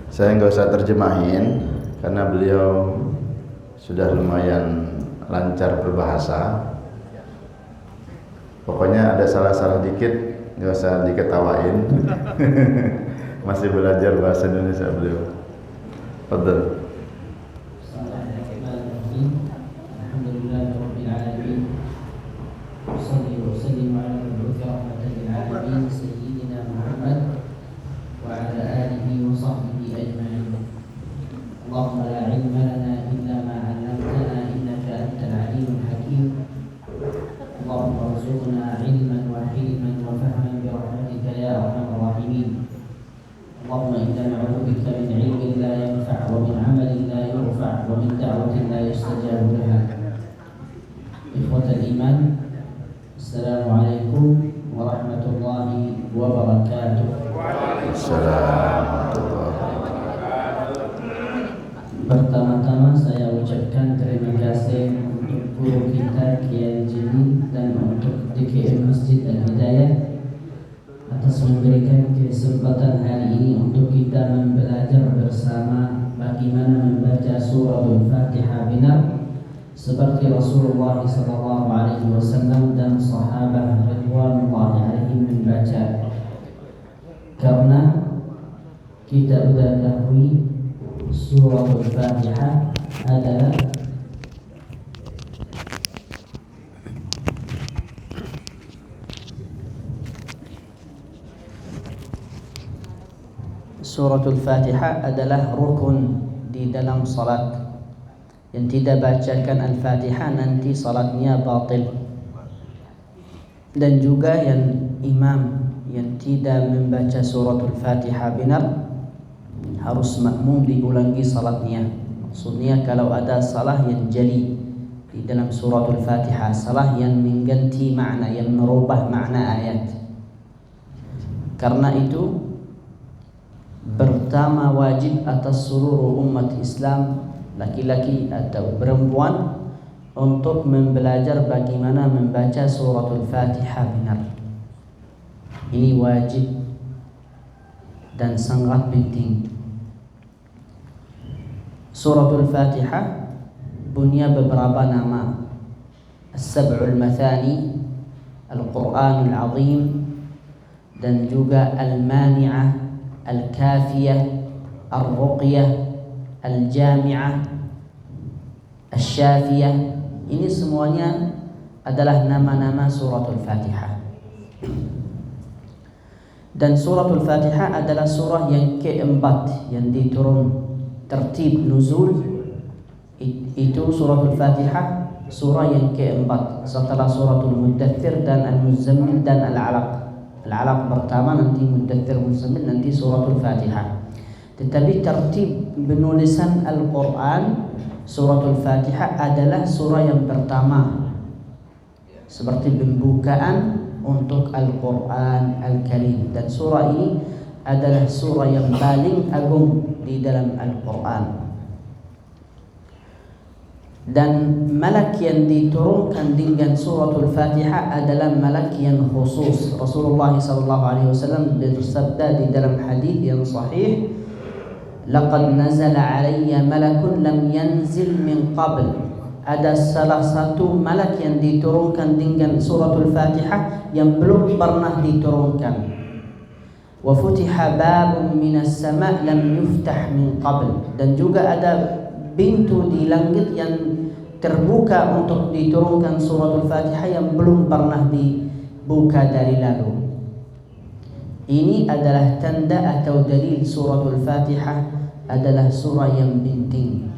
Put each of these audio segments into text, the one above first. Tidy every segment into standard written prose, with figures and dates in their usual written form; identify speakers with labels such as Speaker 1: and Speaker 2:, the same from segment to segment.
Speaker 1: Saya nggak usah terjemahin karena beliau sudah lumayan lancar berbahasa. Pokoknya ada salah-salah dikit nggak usah diketawain. Masih belajar bahasa Indonesia beliau. Fadhal.
Speaker 2: اللهم لا علم لنا إلا ما علمتنا إنك أنت العليم الحكيم اللهم ارزقنا علما وحلما وفهما برحمتك يا أرحم الراحمين اللهم إنا نعوذ بك من علم لا ينفع ومن عمل لا يرفع ومن دعوة لا يستجاب لها إخوة الإيمان السلام عليكم ورحمة الله وبركاته. Pertama-tama saya ucapkan terima kasih untuk guru kita Kiai Jimmy dan untuk DKM Masjid Al-Hidayah atas memberikan kesempatan hari ini untuk kita belajar bersama bagaimana membaca surah Al-Fatihah benar seperti Rasulullah SAW dan sahabat ridwanullahi alaihim membaca. Karena kita sudah ketahui surah Al-Fatihah adalah rukun di dalam salat. Yang tidak bacakan Al-Fatihah nanti salatnya batil. Dan juga yang imam yang tidak membaca surah Al-Fatihah benar harus makmum diulangi salatnya. Maksudnya kalau ada salah yang jeli di dalam surah Al-Fatihah, salah yang mengganti makna, yang merubah makna ayat. Karena itu pertama wajib atas seluruh umat Islam, laki-laki atau perempuan, untuk belajar bagaimana membaca surah Al-Fatihah benar. Ini wajib dan sangat penting. Surah Al-Fatihah punya beberapa nama. As-Sab'ul Mathani, Al-Quranul Azim, dan juga Al-Mani'ah, Al-Kafiyah, Al-Ruqyah, Al-Jami'ah, Al-Syafiyah. Ini semuanya adalah nama-nama surah Al-Fatihah. Dan surah Al-Fatihah adalah surah yang keempat yang diturun tertib nuzul. Itu surah Al-Fatihah surah yang keempat setelah suratul Muddathir dan Al-Muzammil dan Al-Alaq. Al-Alaq pertama, nanti Muddathir, Muzammil, nanti suratul Fatihah. Tetapi tertib penulisan Al-Quran, suratul Fatihah adalah surah yang pertama, seperti pembukaan untuk Al-Quran Al-Karim. Dan surah ini adalah surah yang paling agung di dalam Al-Quran. Dan malak yang diturunkan dengan suratul Fatihah adalah malak yang khusus. Rasulullah SAW bersabda di dalam hadis yang sahih, "Laqad nazala alayya malakun lam yanzil min qabl." Ada salah satu malak yang diturunkan dengan suratul Fatihah yang belum pernah diturunkan. Wa futiha babun minas sama' lam yuftah min qabl. Dan juga ada pintu di langit yang terbuka untuk diturunkan suratul Fatihah yang belum pernah dibuka dari lalu. Ini adalah tanda atau dalil suratul Fatihah adalah surah yang penting.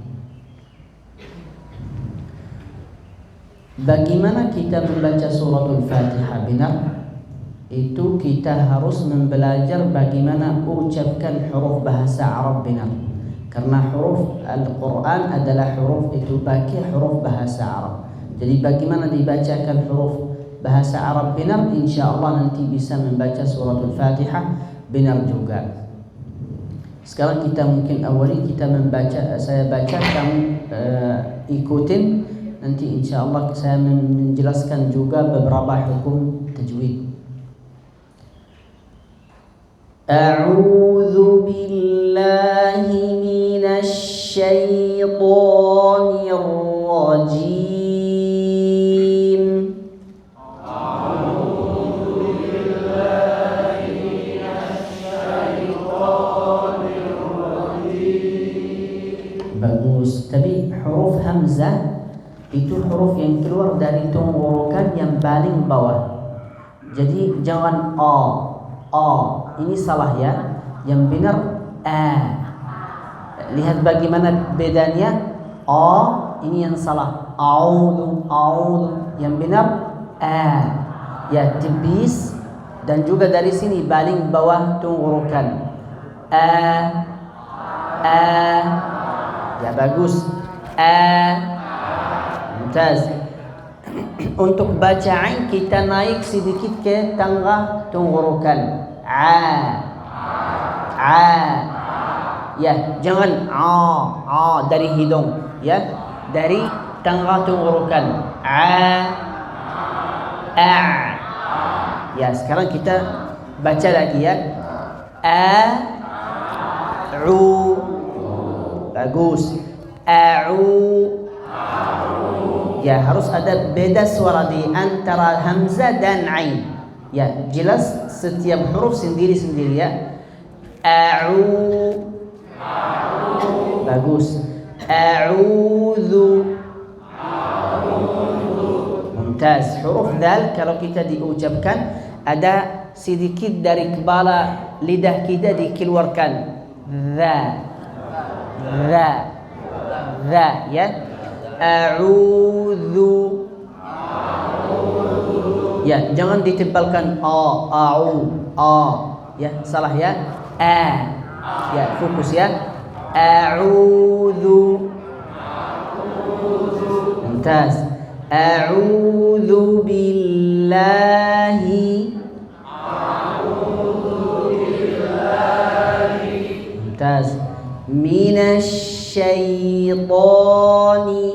Speaker 2: Bagaimana kita membaca suratul Fatihah benar? Itu kita harus belajar bagaimana ucapkan huruf bahasa Arab benar. Karena huruf Al-Quran adalah huruf itu pakai huruf bahasa Arab. Jadi bagaimana dibacakan huruf bahasa Arab benar, insya Allah nanti bisa membaca suratul Fatihah benar juga. Sekarang kita mungkin awali kita membaca, saya baca, kamu ikutin. Nanti insya Allah saya menjelaskan juga beberapa hukum tajwid. A'udzu billahi rajim. Bagus. Tapi huruf hamzah itu huruf yang keluar dari tenggorokan yang paling bawah. Jadi jangan ini salah ya. Yang benar Lihat bagaimana bedanya. Ini yang salah. A'udzu. Yang benar ya, tipis. Dan juga dari sini paling bawah tenggorokan. Ya bagus. Mumtaz. Untuk bacaan kita naik sedikit ke tengah tenggorokan. Ya, jangan dari hidung, ya, dari tengah tenggorokan. Ya, sekarang kita baca lagi ya. Bagus. Ya, harus ada beda suara di antara hamzah dan ain. Ya, jelas setiap huruf sendiri-sendiri ya. Bagus. A'udzu. Mumtaz. Huruf dal kalau kita diucapkan ada sedikit dari kepala lidah kita dikeluarkan. Za ya. A'udzu. Ya, jangan ditebalkan ya, salah ya. Ya, fokus ya. A'udzu. Mumtaz. A'udzu billahi. Mumtaz. Minasyaitani.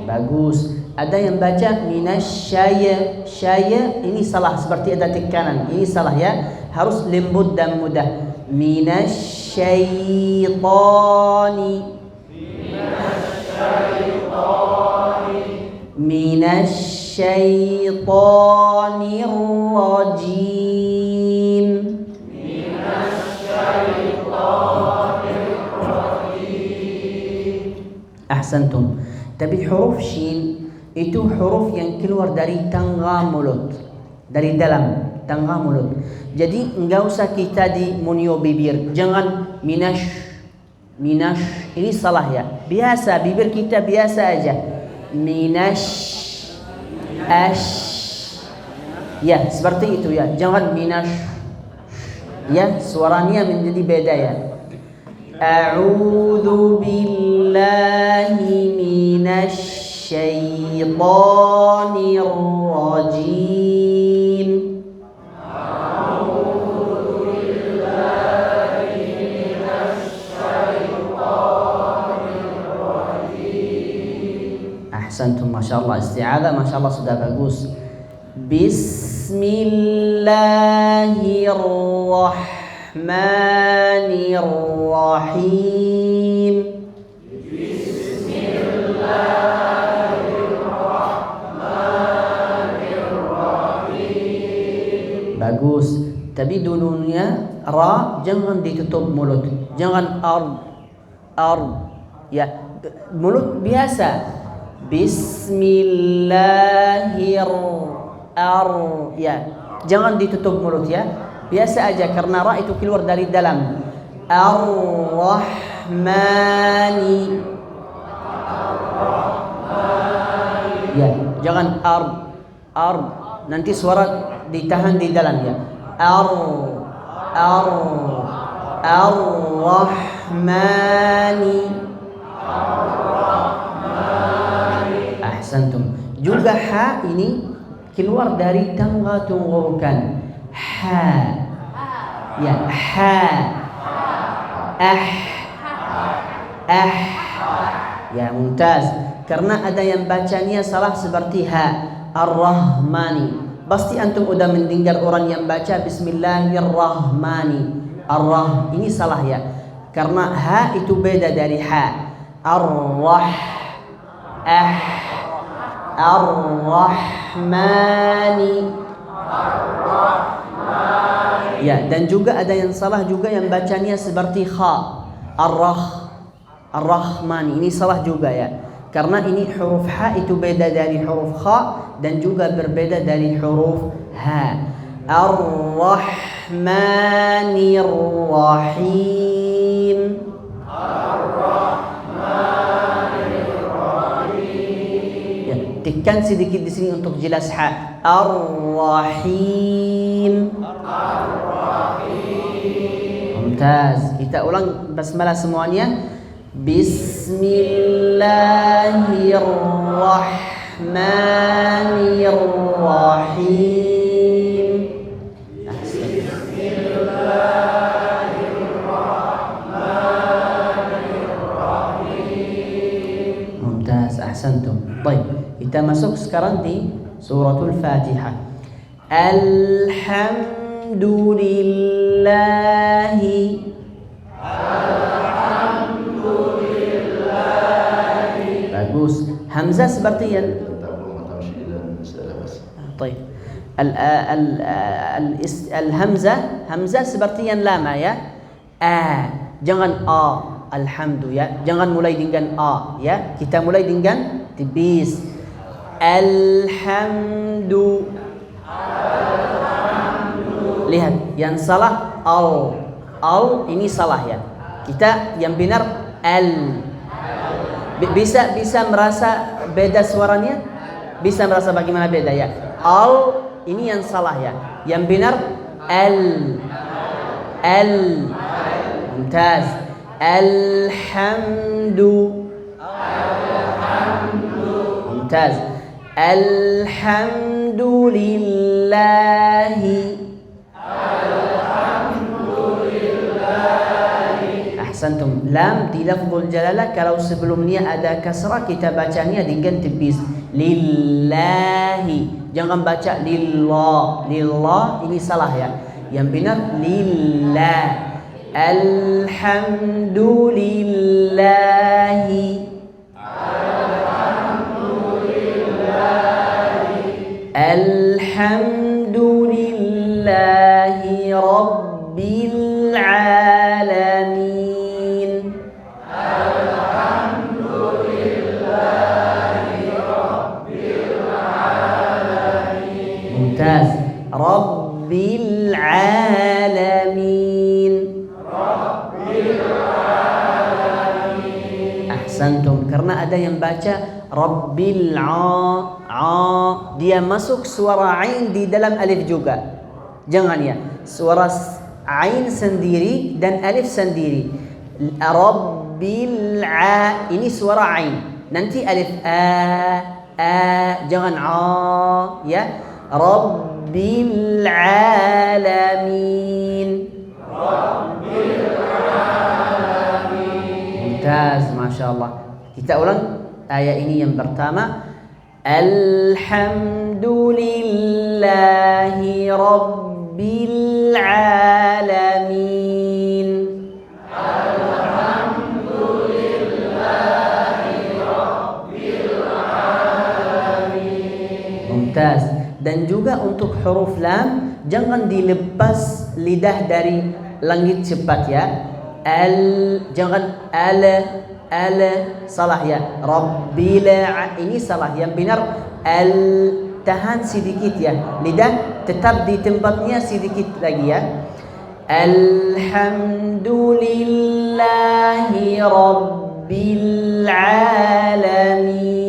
Speaker 2: Bagus. Ada yang baca minasyaya. Syaya ini salah, seperti ada tekanan. Ini salah ya. Harus lembut dan mudah. Minasyaitani. Minasyaitanir rajim. Ahsantum. Tapi huruf shin itu huruf yang keluar dari tengah mulut, dari dalam tengah mulut. Jadi enggak usah kita di munio bibir. Jangan minash. Ini salah ya. Biasa bibir kita biasa aja. Minash. Ya, seperti itu ya. Jangan minash. Ya, suaranya menjadi beda ya. A'udzu billahi minasyaitonir rajim. A'udzu billahi minasyaitonir rajim. Ahsantum, masyaallah. Isti'adzah masyaallah sudah bagus. Bismillahirrahmanirrahim. Bismillahirrahmanirrahim. Bagus. Tapi dulunya ra jangan ditutup mulut. Jangan ya, mulut biasa. Ya, jangan ditutup mulut ya. Biasa aja karena ra itu keluar dari dalam. Ar-Rahmani. Ya, jangan nanti suara ditahan di dalam ya. Ar-Rahmani. Ahsantum. Juga ha ini keluar dari tengah tenggorokan. Ha. Ya, ha. Ya, mumtaz. Karena ada yang bacanya salah seperti ha. Ar-Rahmani. Pasti antum udah mendengar orang yang baca Bismillahirrahmani. Ini salah ya. Karena ha itu beda dari ha. Ar-Rahmani. Ya, dan juga ada yang salah juga yang bacanya seperti kha. Ar-Rahmani. Ini salah juga ya. Karena ini huruf ha itu beda dari huruf kha dan juga berbeda dari huruf ha. Ar-Rahmanir-Rahim. Ya, tekan sedikit di sini untuk jelas ha. Ar-Rahim. Mumtaz. Kita ulang basmalah semuanya. Bismillahirrahmanirrahim. Mumtaz, ahsantum. Baik, kita masuk sekarang di suratul Fatihah. Alhamdulillahi. Bagus. Hamzah seperti yang طيب الهمزة seperti yang lama ya. Jangan alhamdu ya. Jangan mulai dengan ya. Kita mulai dengan tipis. Alhamdu. Lihat, yang salah al ini salah ya. Kita yang benar al. Bisa merasa beda suaranya? Bisa merasa bagaimana beda ya? Al ini yang salah ya. Yang benar al. Mumtaz. Alhamdu. Mumtaz. Alhamdulillahi. Ahsantum. Lam di lafzul jalalah kalau sebelumnya ada kasrah kita bacanya dengan tipis. Lillahi. Jangan baca lillah. Lillah ini salah ya. Yang benar lillah. Alhamdulillahi. Alhamdulillahi Rabbil Alamin. Mumtaz. Rabbil Alamin. Ahsantum. Karena ada yang baca Rabbil dia masuk suara ain di dalam alif juga. Jangan ya. Suara ain sendiri dan alif sendiri. Rabbil ini suara ain. Nanti alif jangan ya. Rabbil Alamin. Mumtaz, Masya Allah. Kita ulang ayat ini yang pertama. Alhamdulillahi Rabbil Alamin. Mumtaz. Dan juga untuk huruf lam jangan dilepas lidah dari langit cepat ya. Jangan salah ya. Rabbil ini salah. Yang benar tahan sedikit ya. Lidah tetap di tempatnya sedikit lagi ya. Alhamdulillahi Rabbil Alamin.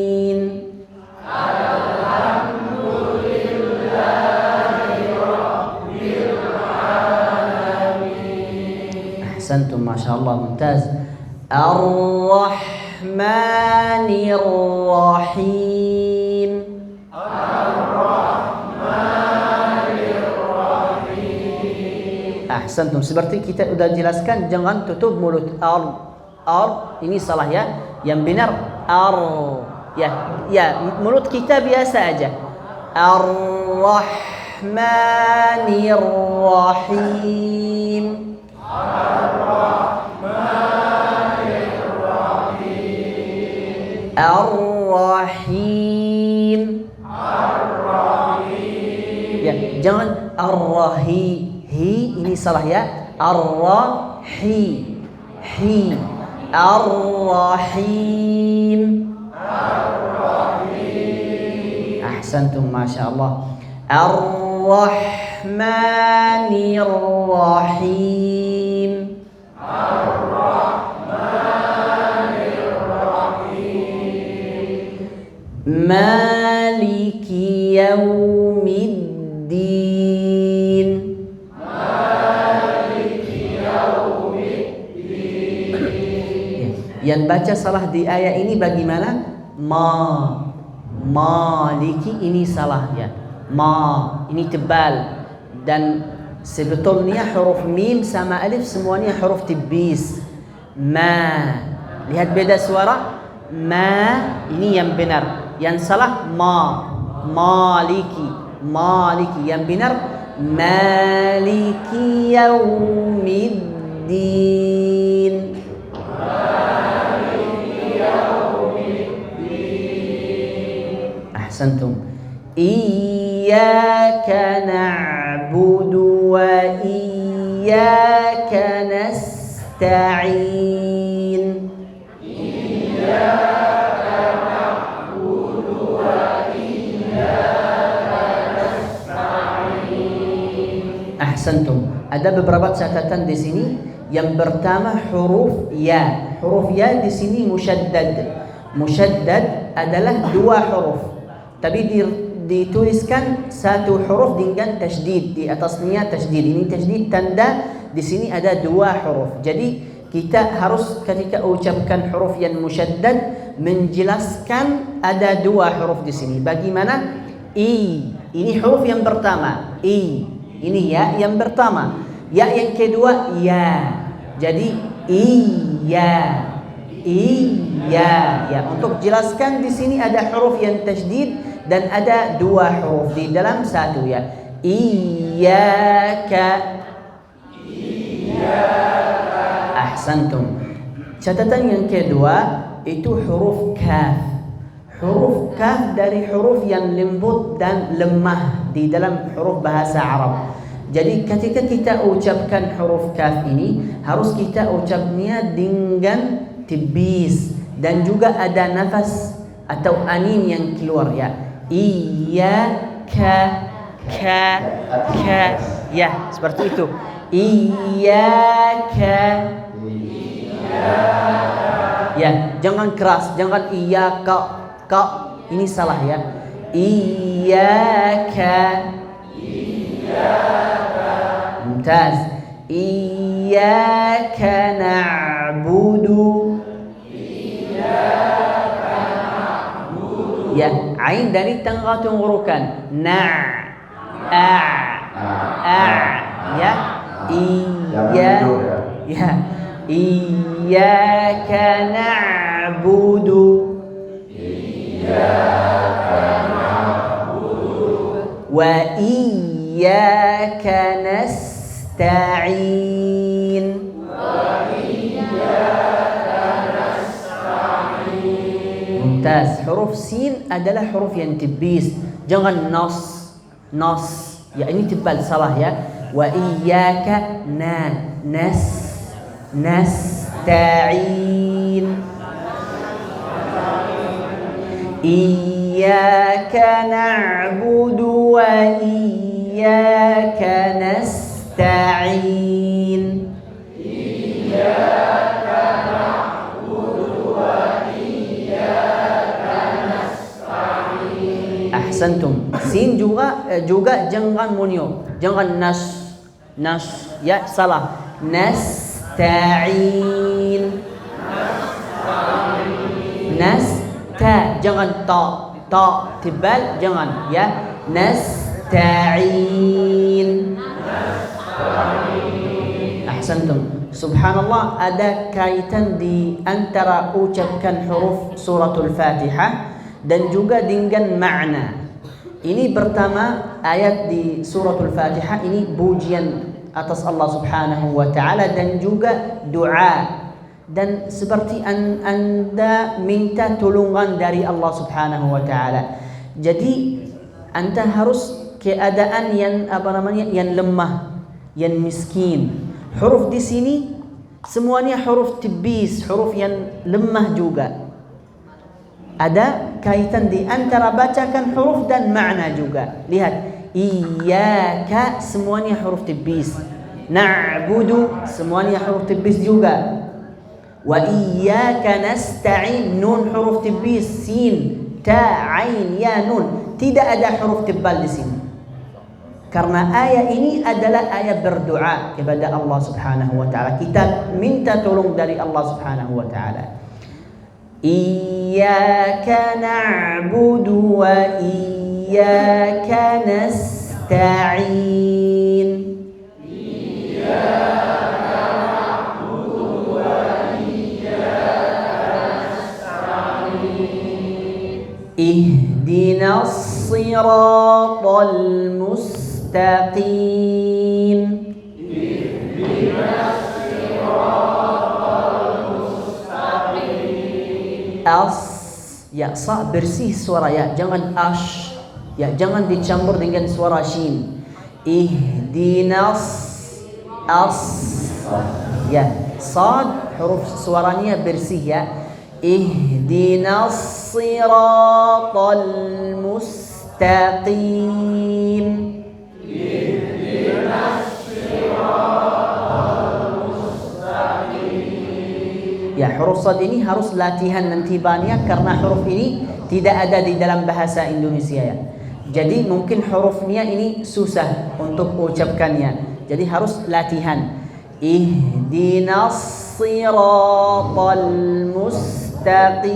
Speaker 2: Ahsantum, Masya Allah, mumtaz. Ar-Rahmanir Rahim. Ahsantum. Seperti kita sudah jelaskan, jangan tutup mulut. Ini salah ya. Yang benar ya, mulut kita biasa aja. Ar-Rahmanir Rahim. Ar-Rahman. Jangan ar-rahi. Hi ini salah ya. Ar-rahi. Hi. Ar-rahim. Ahsantum, masya Allah. Ar-rahmanir rahim. Maliki yaumiddin. Yang baca salah di ayat ini bagaimana? Maliki ini salah ya. Ini tebal. Dan sebetulnya huruf mim sama alif semuanya huruf tibis. Lihat beda suara. Ini yang benar. Yang salah maliki. Yang benar maliki yaumiddin. Ahsantum. Iyyaka na'budu wa iyyaka nasta'in. Ahsantum. Ada beberapa catatan di sini. Yang pertama huruf ya. Huruf ya di sini musyaddad. Musyaddad adalah dua huruf. Tapi dituliskan satu huruf dengan tasydid, di atasnya tasydid. Ini tasydid tanda di sini ada dua huruf. Jadi kita harus ketika ucapkan huruf yang musyaddad menjelaskan ada dua huruf di sini. Bagaimana? Ini huruf yang pertama. Ini ya yang pertama. Ya yang kedua ya. Jadi iya. Ya, untuk jelaskan di sini ada huruf yang tasydid dan ada dua huruf di dalam satu ya. Iyyaka. Ahsantum. Catatan yang kedua itu huruf kaf. Huruf kaf dari huruf yang lembut dan lemah di dalam huruf bahasa Arab. Jadi ketika kita ucapkan huruf kaf ini harus kita ucapnya dengan tibis dan juga ada nafas atau anin yang keluar ya. Iyyaka ka ya seperti itu. Iyyaka. Ya, jangan keras, jangan iyyaka ini salah ya. Iyyaka. Mumtaz. Iyyaka na'budu. Ya, ain dari tengah tenggorokan. Ya. Ya. Iyyaka na'budu. Wa iyyaka nasta'in. Mumtaz. Huruf sin adalah huruf yang tibis. Jangan nas. Ya ini tebal salah ya. Wa iyyaka nasta'in. Iyyaka na'budu wa iyyaka nasta'in. Ahsantum. Sin juga jangan munyo. Jangan nas ya salah. Nasta'in. Jangan ta tebal jangan ya. Nasta'in. Ahsantum. Subhanallah, ada kaitan di antara ucapkan huruf suratul Fatihah dan juga dengan makna. Ini pertama ayat di suratul Fatihah ini pujian atas Allah Subhanahu wa taala dan juga doa. Dan seperti Anda minta tolongan dari Allah Subhanahu wa taala. Jadi Anda harus keadaan yang yang lemah, yang miskin. Huruf di sini semuanya huruf tibis, huruf yang lemah juga. Ada kaitan di antara bacakan huruf dan makna juga. Lihat, iyyaka semuanya huruf tibis. Na'budu semuanya huruf tibis juga. Wa iyyaka nasta'in nun huruf tibis, sin, ta, ain, ya, nun. Tidak ada huruf tebal di sini. Karena ayat ini adalah ayat berdoa kepada Allah Subhanahu wa taala. Kita minta tolong dari Allah Subhanahu wa taala. Iyyaka na'budu wa iyyaka nasta'in. Iyyaka na'budu wa iyyaka nasta'in. Ihdinas siratal mustaqim. Ihdinas ya, sa bersih suara ya, jangan ash ya, jangan dicampur dengan suara shin. Ihdinas ya, sad huruf suaranya bersih ya. Ihdinas siratal mustaqim. Ihdinas ya, huruf sad ini harus latihan nanti banyak karena huruf ini tidak ada di dalam bahasa Indonesia ya. Jadi mungkin hurufnya ini susah untuk ucapkannya. Jadi harus latihan. Ihdinas siratal mustaqim.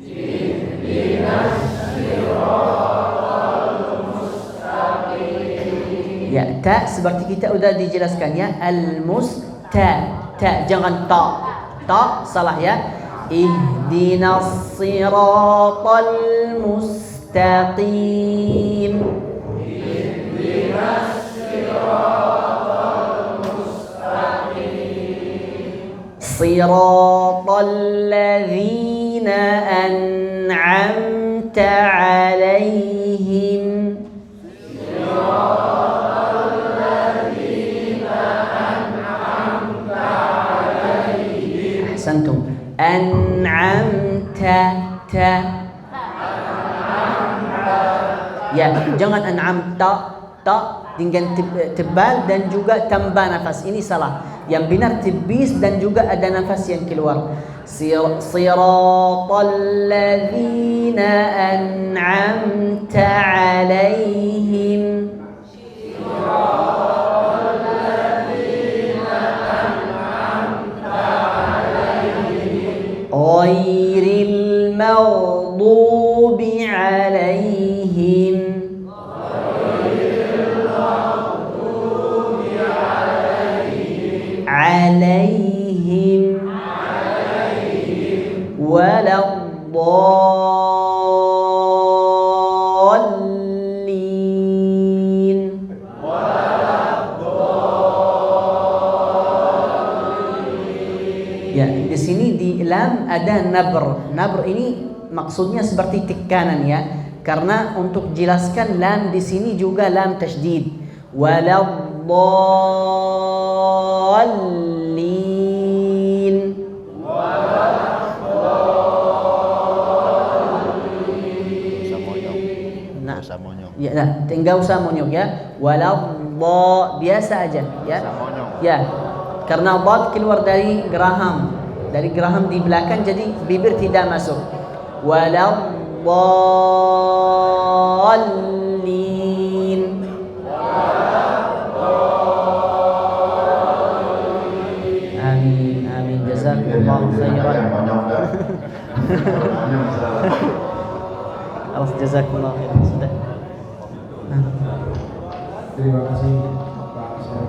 Speaker 2: Ihdinas siratal mustaqim. Ya, ta seperti kita udah dijelaskan ya, al-musta. Ta, jangan ta salah ya. Ihdinas siratal mustaqim. Ihdinas siratal mustaqim. Siratal ladzina an'amta 'alaihim. Santum an'amta ta ya, jangan an'amta ta dengan tebal dan juga tambah nafas, ini salah. Yang benar tibis dan juga ada nafas yang keluar. Siratal ladzina an'amta 'alaihim. Ghairil maghdubi 'alaihim. Alaihim waladdallin. Ya, di sini di lam ada nabr. Nabr ini maksudnya seperti tekanan ya. Karena untuk jelaskan lam di sini juga lam tasydid. Waladdallin. Nah, ya, nah, tinggal usah monyok ya. Waladh biasa aja ya. Ya. Karena dad keluar dari geraham. Dari geraham di belakang jadi bibir tidak masuk. Waladdallin. Amin, amin. Jazakumullahu khairan. Allah jazakumullahu khairan. Sudah.
Speaker 3: Terima kasih Pak Syed.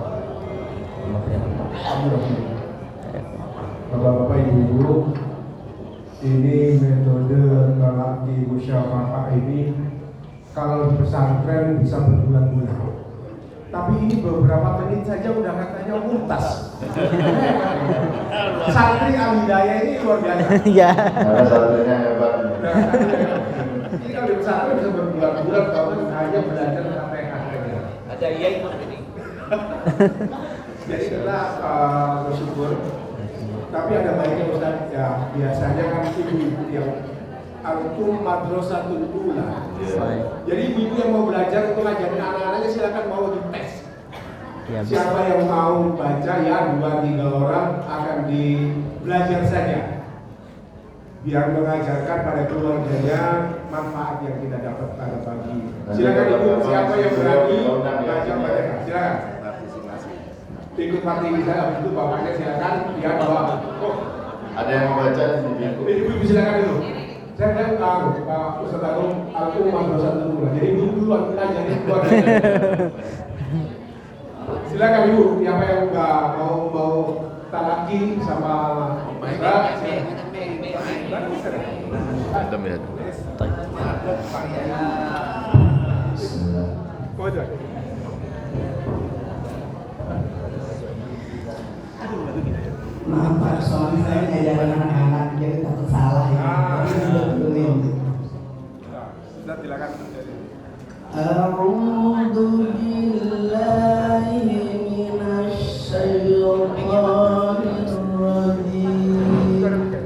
Speaker 3: Bapak-bapak, ibu-ibu, ini metode melati musyafaqah ini kalau di pesantren bisa berbulan-bulan. Tapi ini beberapa menit saja udah katanya mumtaz. Santri Al-Hidayah ini luar biasa.
Speaker 2: Ya.
Speaker 1: Karena satunya hebat.
Speaker 3: Ini kalau di pesantren bisa berbulan-bulan kalau hanya belajar sampai akhirnya.
Speaker 4: Ada iya imam ini.
Speaker 3: Jadi kita bersyukur. Tapi ada baiknya Ustaz, ya biasanya kan ibu-ibu yang Al-Qum Madrasatul Ula. Jadi ibu-ibu yang mau belajar untuk ngajarin anak-anaknya silakan mau dites.
Speaker 2: Ya,
Speaker 3: Siapa yang mau baca ya 2-3 orang akan belajar saja. Biar mengajarkan pada keluarganya manfaat yang kita dapat pada pagi. Silakan ibu, siapa yang berani baca. Silakan. Ikut partai kita, habis itu bapaknya silakan. Ya, bawa. Oh,
Speaker 1: Ada yang mau baca di buku?
Speaker 3: ibu silakan dulu. Saya tahu Pak Ustaz Agung, aku madrasah dulu. Jadi ibu duluan kita jadi keluarganya. Silakan ibu, siapa yang nggak mau talaki sama Ustaz?
Speaker 1: Adam ya. Bismillah.
Speaker 5: Maaf Pak, soalnya saya ngajarin anak-anak jadi takut salah ya.
Speaker 3: Sudah silakan.
Speaker 5: A'udzu billahi minasy syaithanir rajim.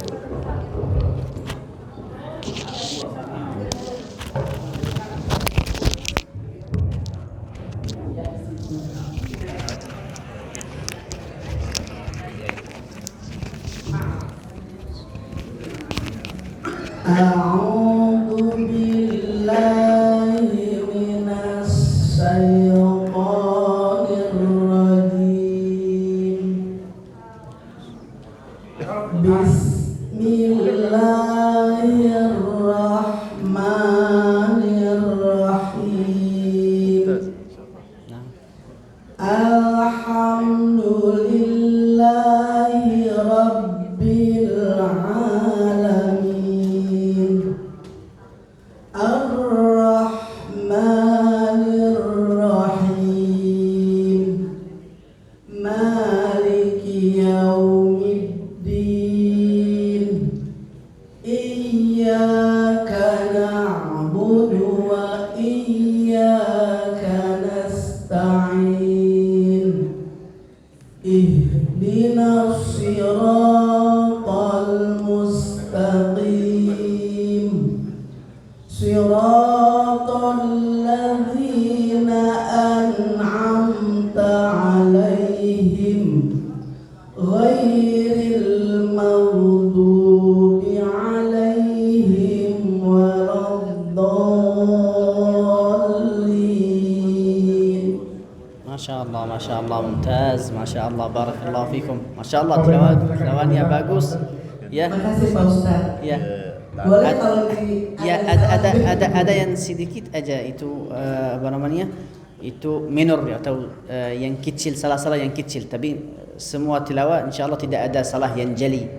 Speaker 5: A'udzu billahi minasy syaithanir rajim. Bismillahirrahmanirrahim. Alhamdulillahi rabbil alamin. Ar-Rahmanir Rahim. Maliki yaumiddin. Iyyaka na'budu wa iyyaka nasta'in. Ihdinas siratal mustaqim. Siratal ladzina an'amta 'alaihim ghairil maghdubi 'alaihim waladdallin.
Speaker 2: Masya Allah, mumtaz, Masya Allah, barakallahu fikum. Masya Allah, tilawannya bagus. Ya,
Speaker 5: Makasih Pak Ustaz.
Speaker 2: ya.
Speaker 5: Boleh kalau di
Speaker 2: Ya, ada yang sedikit aja itu apa namanya? Itu minor atau yang kecil, salah-salah yang kecil. Tapi semua tilawah insyaallah tidak ada salah yang jeli.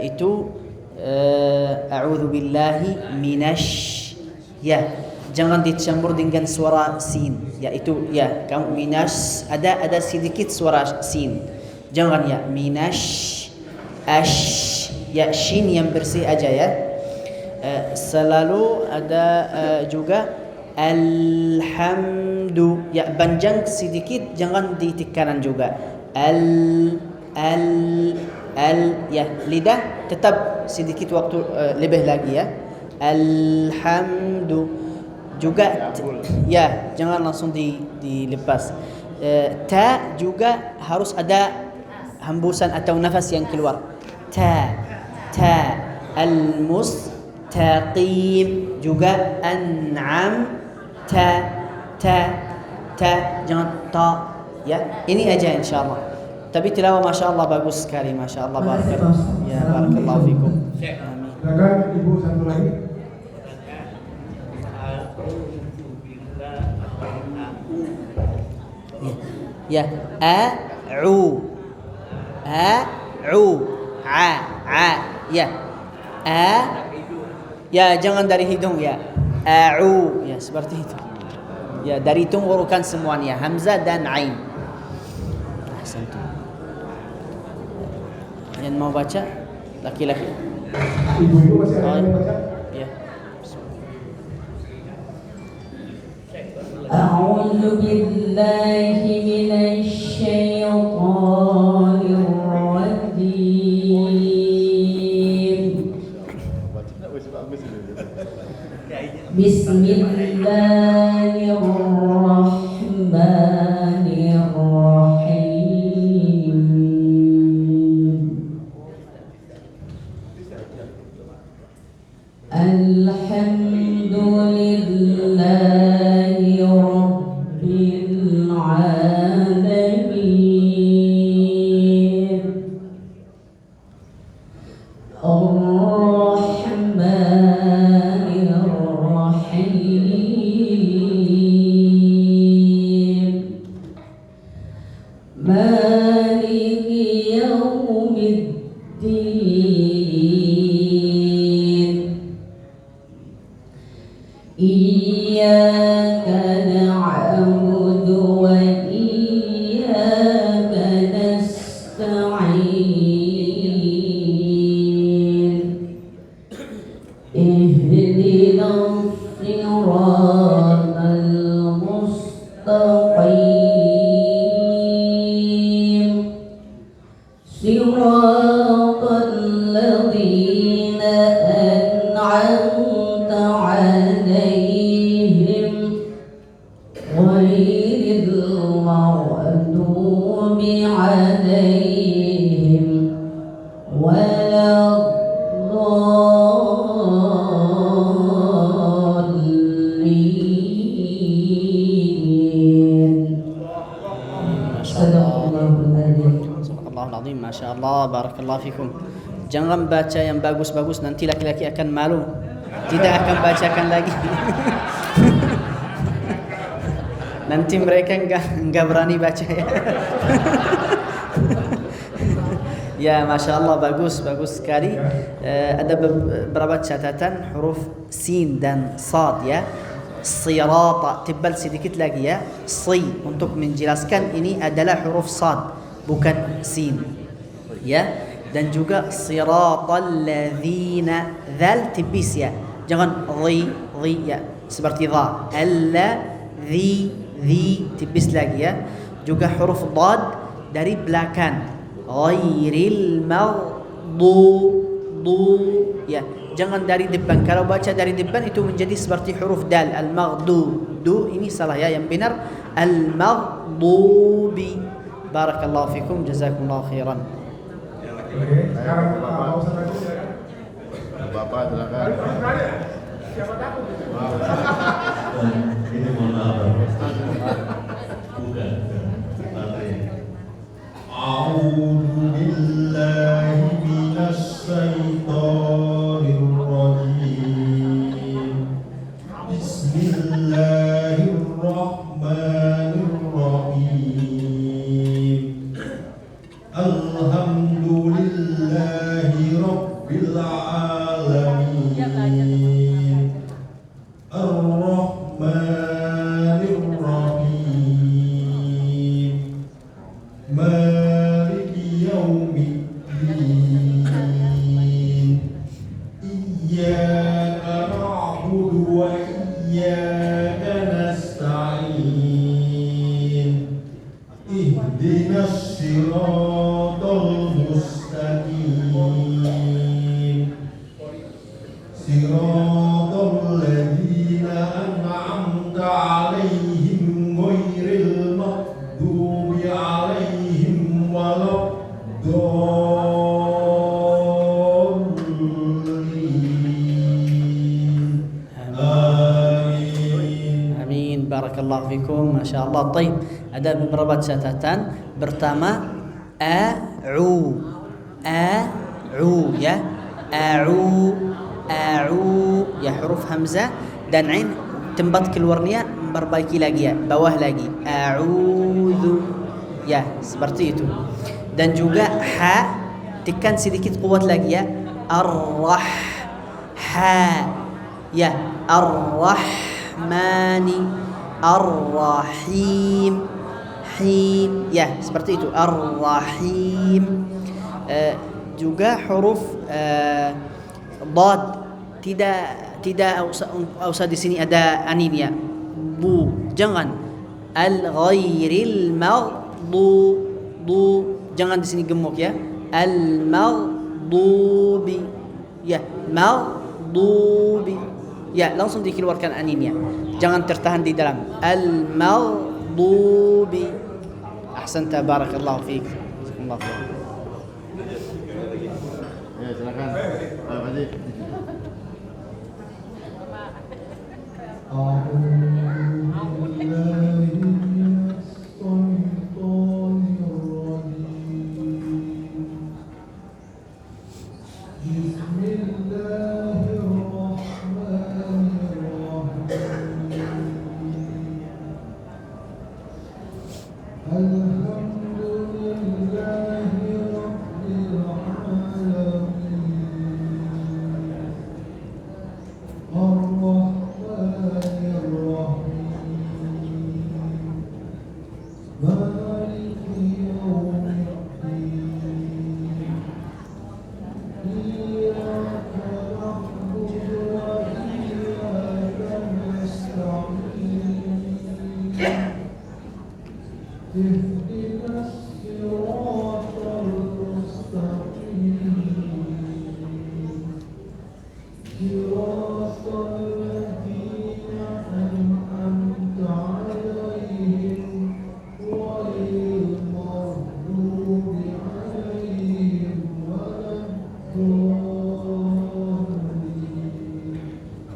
Speaker 2: Itu a'udzu billahi minasy, ya, jangan dicampur dengan suara sin. Ya itu ya, kamu minas ada sedikit suara sin. Jangan ya minasy ash, ya shin yang bersih aja ya. Selalu ada juga alhamdu, ya panjang sedikit, jangan ditekanan juga. Al ya, lidah tetap sedikit waktu lebih lagi ya. Alhamdu juga ya, jangan langsung dilepas. Ta juga harus ada hembusan atau nafas yang keluar. Ta al-mustaqim juga. An'am ta jangan ta ya. Ini aja insyaallah. Tapi tilawah masyaallah bagus sekali, masyaallah, barakallah. Ya, barakallahu fikum. Amin.
Speaker 3: Silakan ibu satu lagi.
Speaker 2: Ya, a'u ya. Ya, jangan dari hidung ya. A'u ya, seperti itu. Ya, dari tenggorokan semuanya, hamzah dan ain. Ahsantum. Yang mau baca laki-laki.
Speaker 3: Ibu-ibu masih ada yang baca?
Speaker 2: Ya.
Speaker 4: أعوذ بالله من الشيطان الرجيم بسم الله الرحمن الرحيم الحمد لله رب العالمين الرحمن الرحيم مالك يوم الدين إياك نعبد وإياك نستعين اهدنا الصراط المستقيم صراط الذين أنعمت عليهم غير المغضوب عليهم ولا الضالين صدق الله العظيم.
Speaker 2: Subhanallahul Masya Allah, barakallahu fikum. Jangan baca yang bagus-bagus, nanti laki-laki akan malu, tidak akan bacakan lagi. Nanti mereka enggak berani baca ya. Ya, Masya Allah, bagus sekali. Ada beberapa catatan huruf sin dan sad ya. Sirata, tebal sedikit lagi ya. Si, untuk menjelaskan ini adalah huruf sad, bukan sin. Ya, dan juga siratal ladzina, dzal tipis ya. Jangan ri ya, seperti dha. Alladzi, tipis lagi ya. Juga huruf dad dari belakang. Ghairil maghdu ya. Jangan dari depan. Kalau baca dari depan itu menjadi seperti huruf dal. Al-maghdu. Du ini salah ya. Yang benar al-maghdubi. Barakallahu fikum, jazakumullahu khairan.
Speaker 3: Oke, sekarang Pak Ustaz lagi silakan.
Speaker 1: Bapak silakan.
Speaker 3: Siapa takut?
Speaker 6: Ini mohon maaf. Bukan. A'udzu billahi minasy syaithanir rajim. Bismillahirrahmanirrahim. Alhamdulillahi rabbil alamin. Ar-Rahmanir Rahim. Maliki yaumiddin. Iyyaka na'budu wa iyyaka nasta'in. Ihdinas siratal mustaqim. Siratal ladzina an'amta 'alaihim ghairil maghdubi 'alaihim waladdallin. Amin.
Speaker 2: Amin, barakallahu fikum, Masya Allah. Taib, ada beberapa catatan. Pertama, a'u ya, a'u ya, huruf hamzah dan ain tempat keluarnya perbaiki lagi ya, bawah lagi, a'udzu ya, seperti itu. Dan juga ha, tekan sedikit kuat lagi ya, ha ya, ar-rahmani Ar-Rahim. Him. Ya, seperti itu. Ar-Rahim. Juga huruf dad tidak usah di sini ada anin ya. Bu, jangan. Al-ghairil maghdu. Jangan di sini gemuk ya. Al-maghdubi. Ya, maghdubi. Ya, langsung dikeluarkan aninnya. Jangan tertahan di dalam. Al-maghdubi. Ahsanta, barakallahu fiik. Jazakumullah khair.
Speaker 1: Ya, silakan. Pak Haji.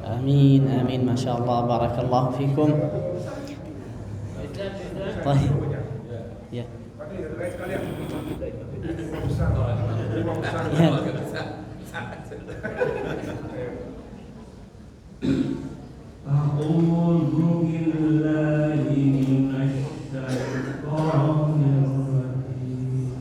Speaker 2: Amin, amin, masya Allah, barakallahu fikum. Baik. Ya. Ya.
Speaker 6: A'udzu billahi minasy syaithanir rajim.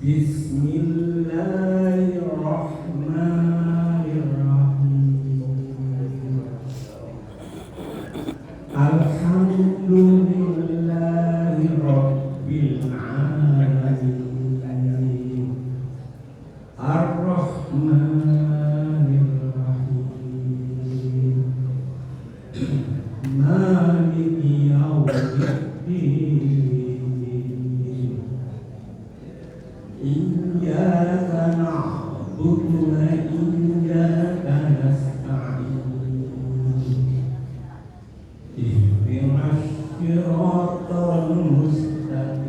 Speaker 6: Bismillahirrahmanirrahim. Alhamdulillahi rabbil alamin. Ar-Rahmanir Rahim. Maliki yaumiddin. Iyyaka na'budu wa iyyaka nasta'in. Ihdinas siratal mustaqim.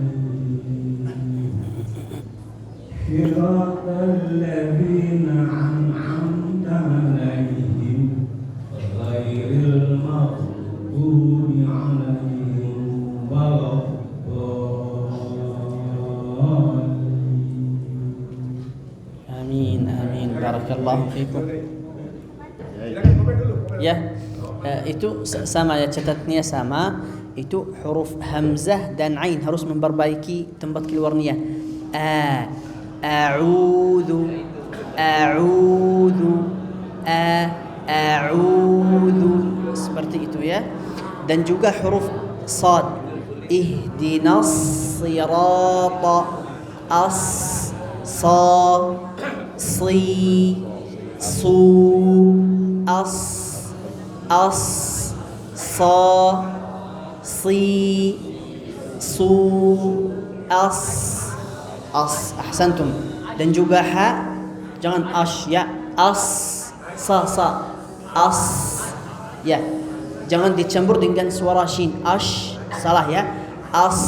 Speaker 6: Siratal ladzina an'amta 'alaihim ghairil maghdubi 'alaihim waladdallin.
Speaker 2: Amin, amin, barakallahu fikum.
Speaker 3: Silakan komen dulu.
Speaker 2: Ya, itu sama ya, catatnya sama. Itu huruf hamzah dan ain harus memperbaiki tempat keluarnya. A'udzu, a'udzu, a'udzu, seperti itu ya. Dan juga huruf sad. Ihdinas sirata, as, sa, si, su, as, sa, si, su, as. Ahsantum. Dan juga ha, jangan ash ya. As, sa, as. Ya. Jangan dicampur dengan suara shin. Ash, salah ya. As.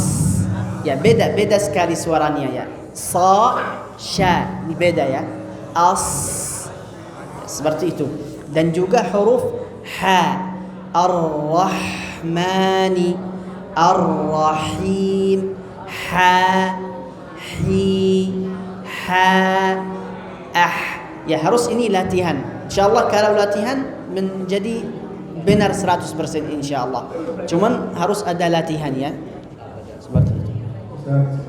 Speaker 2: Ya, beda sekali suaranya ya. Sa, sha, ini beda ya. As. Ya, seperti itu. Dan juga huruf ha. Ar-Rahmani, Ar-Rahim, ha, hi, ha, ah. Ya, harus ini latihan. Insyaallah kalau latihan menjadi benar 100% insyaallah. Cuman harus ada latihan ya. Seperti itu.
Speaker 3: Ustaz,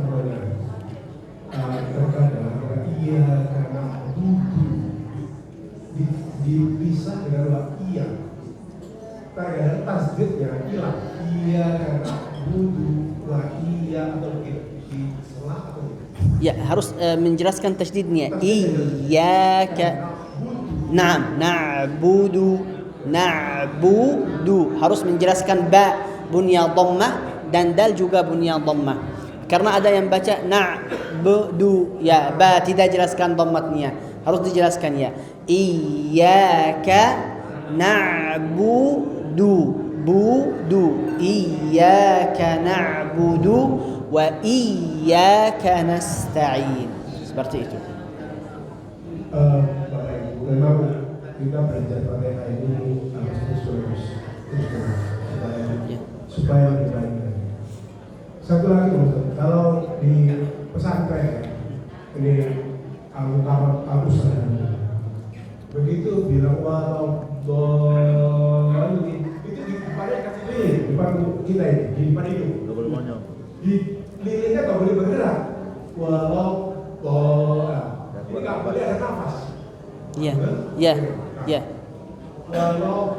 Speaker 3: terkadang iya karena dipisah dengan iya. terkadang tasdidnya hilang. Iya karena budu wa iya atau di selah atau
Speaker 2: Ya, harus menjelaskan tasydidnya. Iyyaka. Naam, na'budu. Na'budu. Harus menjelaskan ba bunya dhammah dan dal juga bunya dhammah. Karena ada yang baca na'budu, ya ba tidak jelaskan dhammatnya. Harus dijelaskan ya. Iyyaka na'budu. Budu. Iyyaka na'budu wa iyyaka nasta'in. Seperti itu.
Speaker 3: Bapak Ibu, memang kita belajar Fatihah ini harus terus supaya lebih baik lagi. Satu lagi Ustaz, kalau di pesantren ini aku sadar begitu bilang walau itu di depan kasih lilin di depan kita ini di depan itu di lilinnya nggak boleh bergerak walau ini nggak boleh ada nafas.
Speaker 2: Ya, ya, ya.
Speaker 3: Walau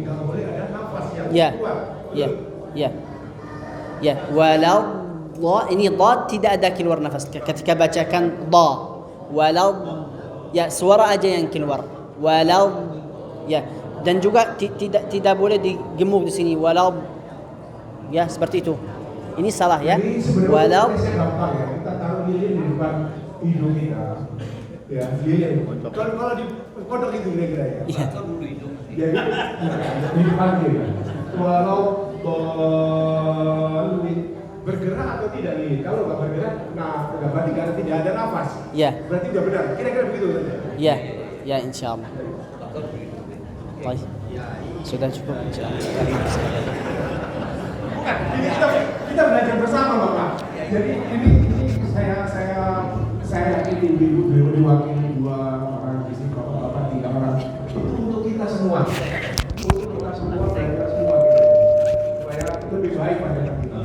Speaker 3: nggak boleh ada nafas yang
Speaker 2: Ya,
Speaker 3: kuat.
Speaker 2: ya, ya, ya. Walau ini dha tidak ada keluar nafas. Ketika bacakan dha, walau ya suara aja yang keluar. Walau ya, dan juga tidak boleh digemuk di sini. Walau ya seperti itu. Ini salah ya.
Speaker 3: Jadi sebenarnya
Speaker 2: Walau
Speaker 3: gampang ya, kita taruh lilin di depan hidung kita. Ya, lilin. Kalau di kodok itu kira-kira ya.
Speaker 2: ya.
Speaker 3: Jadi di depan dia. Walau bergerak atau tidak lilin. Kalau nggak bergerak, nah berarti karena tidak ada nafas.
Speaker 2: Ya.
Speaker 3: Berarti udah benar. Kira-kira begitu kan?
Speaker 2: Ya, ya insyaallah. Baik. Sudah cukup insyaallah.
Speaker 3: Bukan, ini kita belajar bersama Bapak. Jadi ini saya yakin ibu beliau diwakili 2 orang di sini, Bapak 3 orang. Itu untuk kita semua. Untuk kita semua belajar semua gitu. Supaya lebih baik pada kita.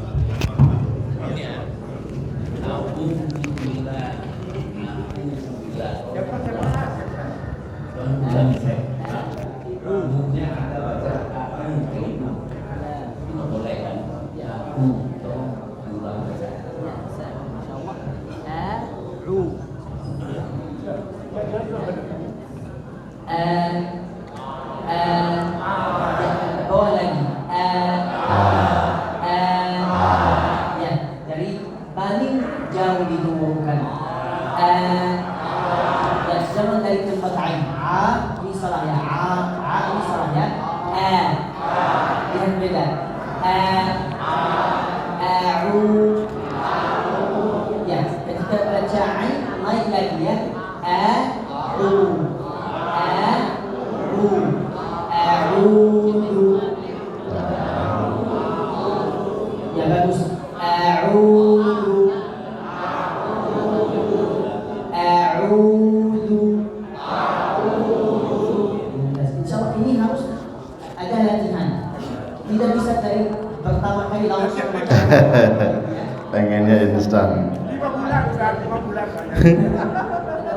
Speaker 2: Bawah lagi. Ya, dari paling jauh ditumbuhkan. Ya, jangan dari tempat ain. Ini salah ya. Ini salah ya. Lihat beda. Ya, ketika baca ain naik lagi ya. A'udhu. Ya bagus. A'udhu. Insyaallah ini harus ada latihan. Tidak bisa dari pertama kali langsung.
Speaker 1: Pengennya instan.
Speaker 3: 5 bulan kan, 5 bulan.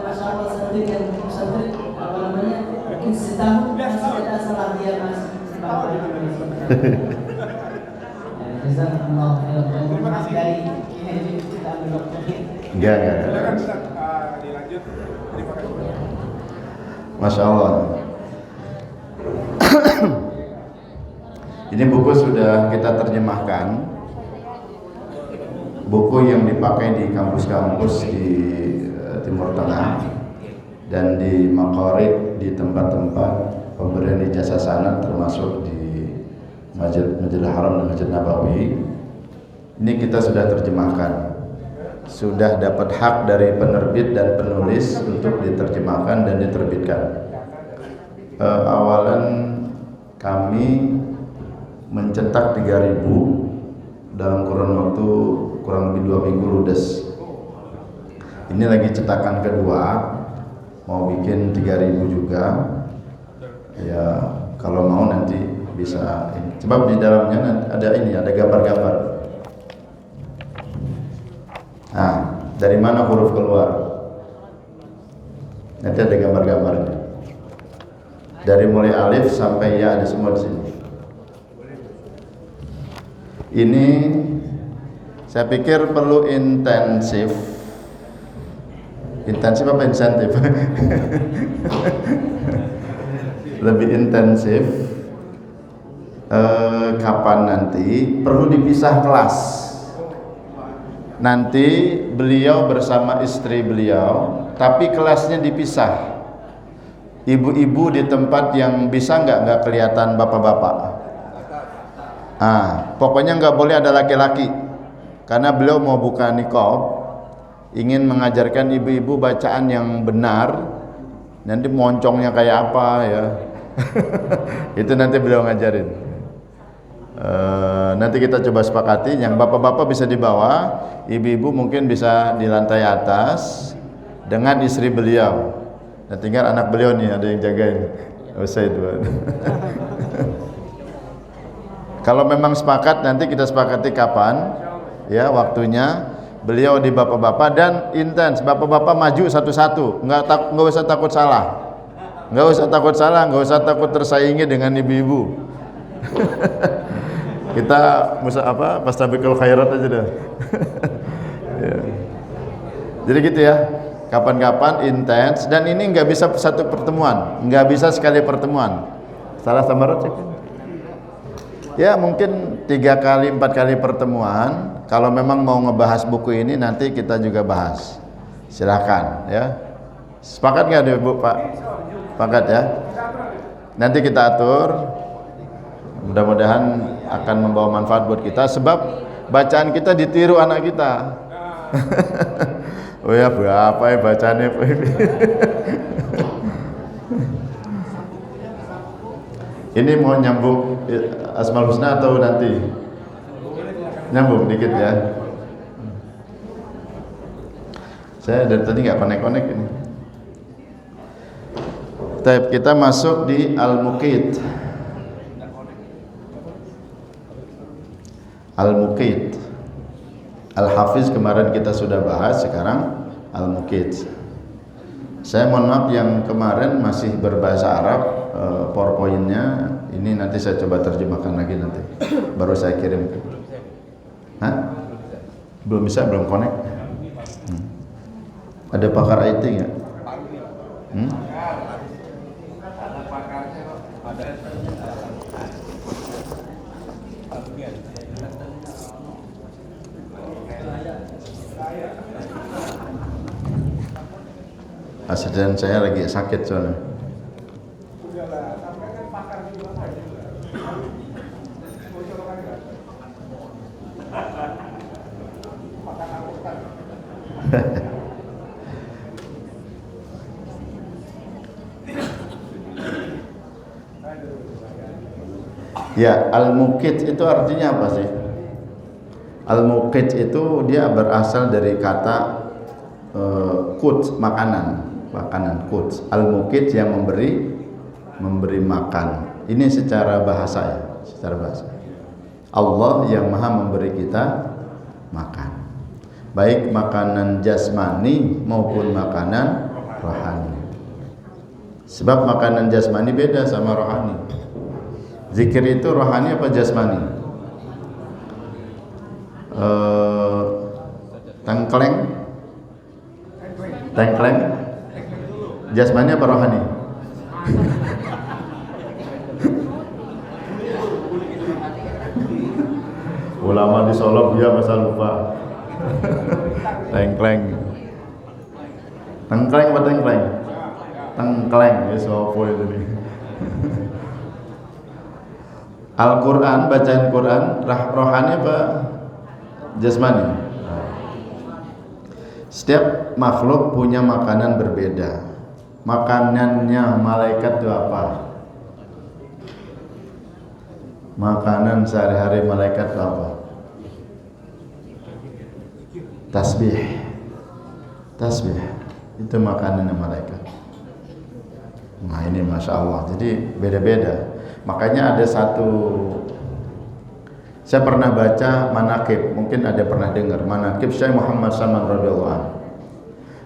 Speaker 2: Masya Allah santri yang santri apa namanya mungkin setahun masih ada salah dia masih Jazakumullah khairan. Terima kasih dari kita ambil waktu.
Speaker 1: Enggak.
Speaker 3: Silakan Ustaz, dilanjut. Terima kasih.
Speaker 1: Masya Allah. Ini buku sudah kita terjemahkan. Buku yang dipakai di kampus-kampus di Timur Tengah dan di maqarid di tempat-tempat pemberian ijazah sanad termasuk di Masjidil Haram dan Masjid Nabawi. Ini kita sudah terjemahkan. Sudah dapat hak dari penerbit dan penulis untuk diterjemahkan dan diterbitkan. Awalan kami mencetak 3.000 dalam kurun waktu kurang lebih 2 minggu ludes. Ini lagi cetakan kedua, mau bikin 3.000 juga. Ya kalau mau nanti bisa. Sebab di dalamnya ada ada gambar-gambar. Nah, dari mana huruf keluar? Nanti ada gambar-gambarnya. Dari mulai alif sampai ya ada semua di sini. Ini saya pikir perlu intensif. Intensif apa insentif? Lebih intensif. Kapan nanti perlu dipisah kelas. Nanti beliau bersama istri beliau, tapi kelasnya dipisah. Ibu-ibu di tempat yang bisa nggak kelihatan bapak-bapak. Pokoknya nggak boleh ada laki-laki, karena beliau mau buka niqab, ingin mengajarkan ibu-ibu bacaan yang benar. Nanti moncongnya kayak apa ya? Itu nanti beliau ngajarin. Nanti kita coba sepakati, yang bapak-bapak bisa di bawah, ibu-ibu mungkin bisa di lantai atas dengan istri beliau. Nah, tinggal anak beliau nih ada yang jagain. Usai itu. Kalau memang sepakat, nanti kita sepakati kapan ya waktunya. Beliau di bapak-bapak dan intens, bapak-bapak maju satu-satu, nggak usah takut salah, nggak usah takut tersaingi dengan ibu-ibu. Kita fastabiqul khairat aja dah. Ya. Jadi gitu ya, kapan-kapan intens, dan ini nggak bisa satu pertemuan, nggak bisa sekali pertemuan. Salah samarat cek. Ya mungkin 3 kali 4 kali pertemuan. Kalau memang mau ngebahas buku ini nanti kita juga bahas. Silakan ya. Sepakat nggak deh Bu Pak? Sepakat ya. Nanti kita atur. Mudah-mudahan akan membawa manfaat buat kita, sebab bacaan kita ditiru anak kita. Oh ya, berapa ya bacaannya? Ini mau nyambung Asmaul Husna atau nanti? Nyambung dikit ya. Saya dari tadi nggak connect ini. Kita masuk di Al-Muqit. Al-Muqit. Al-Hafiz kemarin kita sudah bahas, sekarang Al-Muqit. Saya mohon maaf yang kemarin masih berbahasa Arab, PowerPoint-nya ini nanti saya coba terjemahkan lagi nanti. Baru saya kirim. Hah? Belum bisa, belum connect. Ada pakar IT nggak? Asisten saya lagi sakit soalnya. Ya, Al-Muqit itu artinya apa sih? Al-Muqit itu dia berasal dari kata qut, makanan qut. Al-Muqit yang memberi makan. Ini secara bahasa ya, secara bahasa. Allah yang Maha memberi kita makan. Baik makanan jasmani maupun makanan rohani. Sebab makanan jasmani beda sama rohani. Zikir itu rohani apa jasmani? Tengkleng jasmani apa rohani? Ulama di Solo dia masa lupa. Tengkleng apa tengkleng? Tengkleng ya, sopo itu nih. Al-Quran, bacaan Quran rohani apa jasmani? Setiap makhluk punya makanan berbeda. Makanannya malaikat itu apa? Makanan sehari-hari malaikat itu apa? Tasbih. Itu makanannya malaikat. Nah ini Masya Allah. Jadi beda-beda. Makanya ada satu, saya pernah baca manaqib, mungkin ada pernah dengar manaqib Syekh Muhammad Salman radhiyallahu anhu.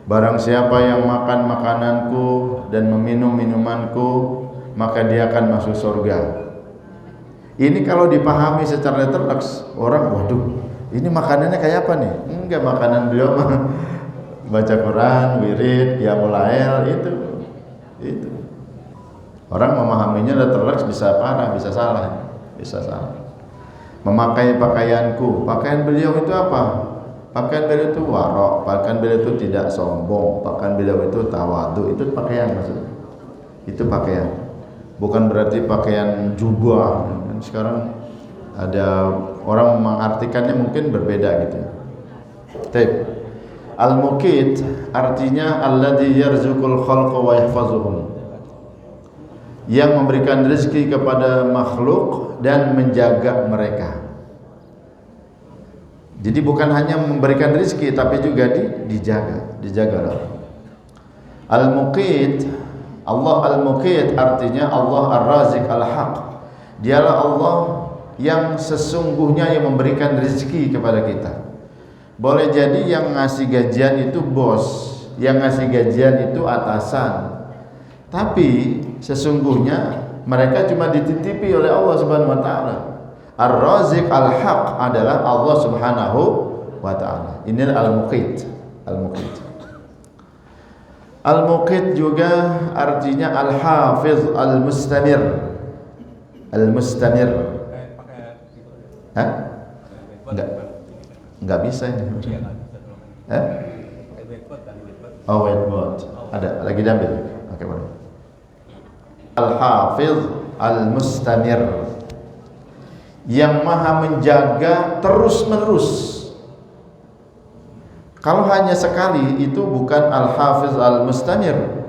Speaker 1: Barang siapa yang makan makananku dan meminum minumanku, maka dia akan masuk surga. Ini kalau dipahami secara terleks, orang waduh, ini makanannya kayak apa nih? Enggak, makanan beliau mah baca Quran, wirid, qiyamul lail, itu. Orang memahaminya udah terleks bisa parah, bisa salah. Memakai pakaianku, pakaian beliau itu apa? Pakaian beliau itu warok, pakaian beliau itu tidak sombong, pakaian beliau itu tawadu, itu pakaian maksudnya. Itu pakaian. Bukan berarti pakaian jubah. Sekarang ada orang mengartikannya mungkin berbeda gitu. Taib. Al-Muqit artinya alladzi yarzuqul khalqa wa yahfazuhum. Yang memberikan rezeki kepada makhluk dan menjaga mereka. Jadi bukan hanya memberikan rezeki tapi juga dijaga. Al-Muqit, Allah Al-Muqit artinya Allah Ar-Razik Al-Haq. Dialah Allah yang sesungguhnya yang memberikan rezeki kepada kita. Boleh jadi yang ngasih gajian itu bos, yang ngasih gajian itu atasan. Tapi sesungguhnya mereka cuma dititipi oleh Allah Subhanahu wa taala. Ar-Razik Al-Haq adalah Allah Subhanahu wa taala. Ini Al-Muqit. Al-Muqit juga artinya Al-Hafiz Al-Mustamir. Hah? Enggak bisa ini. Oh, whiteboard. Ada lagi diambil. Oke, boleh. Al-Hafiz Al-Mustamir, yang maha menjaga terus-menerus. Kalau hanya sekali itu bukan Al-Hafiz Al-Mustamir,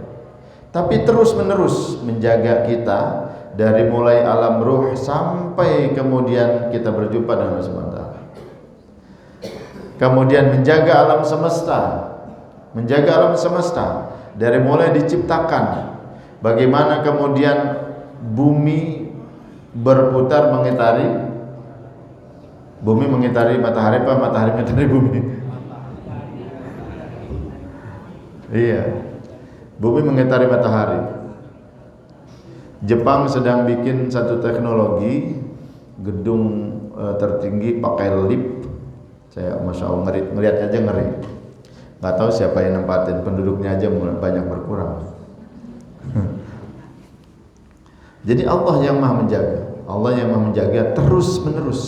Speaker 1: tapi terus-menerus menjaga kita dari mulai alam ruh sampai kemudian kita berjumpa dengan Allah Subhanahu wa taala. Kemudian menjaga alam semesta dari mulai diciptakan, bagaimana kemudian bumi berputar mengitari matahari, apa matahari mengitari bumi? Iya, bumi mengitari matahari. Jepang sedang bikin satu teknologi gedung tertinggi pakai lift. Saya masya Allah ngeliat aja ngeri. Nggak tahu siapa yang nempatin, penduduknya aja banyak berkurang. Jadi Allah yang maha menjaga terus menerus.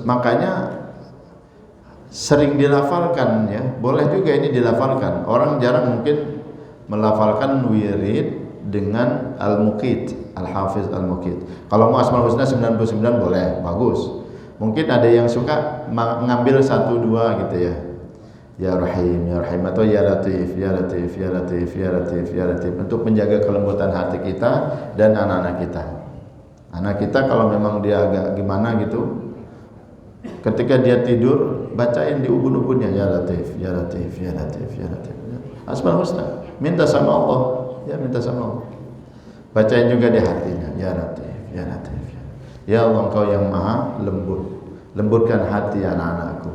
Speaker 1: Makanya sering dilafalkan ya, boleh juga ini dilafalkan. Orang jarang mungkin melafalkan wirid dengan Al-Muqit, Al-Hafiz Al-Muqit. Kalau mau Asmaul Husna 99 boleh, bagus. Mungkin ada yang suka mengambil 1, 2 gitu ya. Ya Rahim, Ya Rahim, atau Ya Latif, Ya Latif, Ya Latif, Ya Latif, Ya Latif, untuk menjaga kelembutan hati kita dan anak-anak kita. Anak kita kalau memang dia agak gimana gitu, ketika dia tidur bacain di ubun-ubunnya Ya Latif, Ya Latif, Ya Latif, Ya Latif. Asmaul Husna, minta sama Allah, ya minta sama Allah. Bacain juga di hatinya Ya Latif, Ya Latif. Ya Allah, Engkau yang maha lembut, lembutkan hati anak-anakku,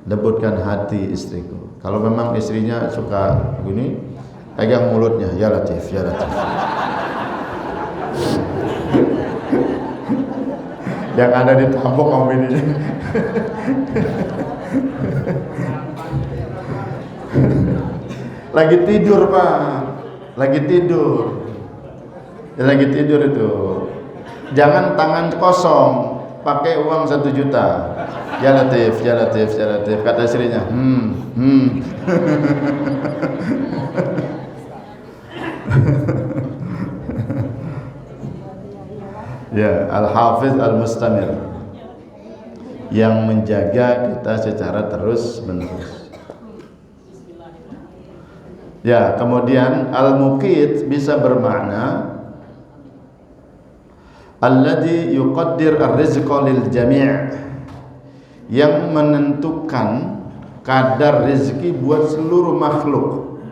Speaker 1: lembutkan hati istriku. Kalau memang istrinya suka begini, pegang mulutnya Ya Latif, Ya Latif. Yang ada di tampuk kamu ini. Lagi tidur Pak, lagi tidur itu. Jangan tangan kosong, pakai uang 1 juta. Ya Latif, Ya Latif, Ya Latif, kata istrinya. Ya, Al-Hafiz Al-Mustamir, yang menjaga kita secara terus-menerus. Ya, kemudian Al-Muqit bisa bermakna alladzi yuqaddir ar-rizqa lil jami', yang menentukan kadar rezeki buat seluruh makhluk.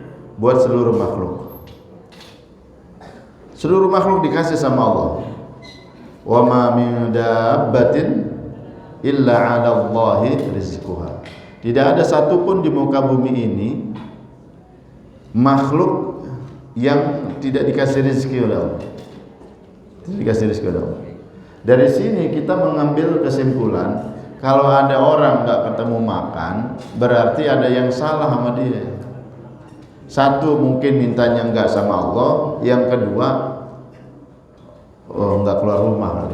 Speaker 1: Seluruh makhluk dikasih sama Allah. Wa ma min dabbatin illa 'ala Allahi rizquha. Tidak ada satupun di muka bumi ini makhluk yang tidak dikasih rezeki oleh Allah. Tidak dikasih rezeki oleh Allah. Dari sini kita mengambil kesimpulan, kalau ada orang nggak ketemu makan, berarti ada yang salah sama dia. Satu, mungkin mintanya nggak sama Allah. Yang kedua, nggak keluar rumah.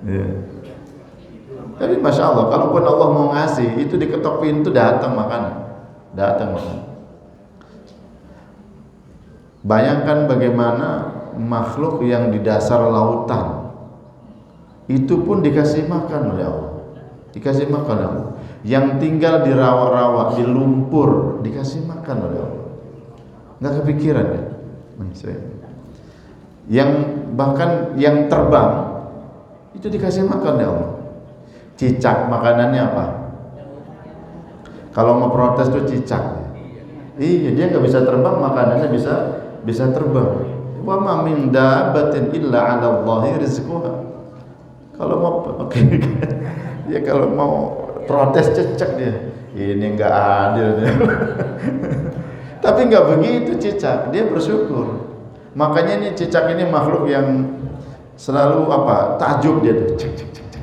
Speaker 1: Ya. Tapi masya Allah, kalaupun Allah mau ngasih, itu diketok pintu datang makan, datang makan. Bayangkan bagaimana makhluk yang di dasar lautan itu pun dikasih makan oleh Allah, dikasih makan oleh Allah. Yang tinggal di rawa-rawa, di lumpur, dikasih makan oleh Allah. Nggak kepikiran kan? Yang bahkan yang terbang itu dikasih makan oleh Allah. Cicak makanannya apa? Kalau mau protes tuh cicak. Iya, dia nggak bisa terbang, makanannya bisa terbang. Wa ma min dabbatin illa 'ala Allahi rizquha. Kalau mau ya kalau mau protes cecek dia. Ini enggak adil dia. Tapi enggak begitu cicak, dia bersyukur. Makanya ini cicak ini makhluk yang selalu apa? Takjub dia tuh. Cek cek cek cek.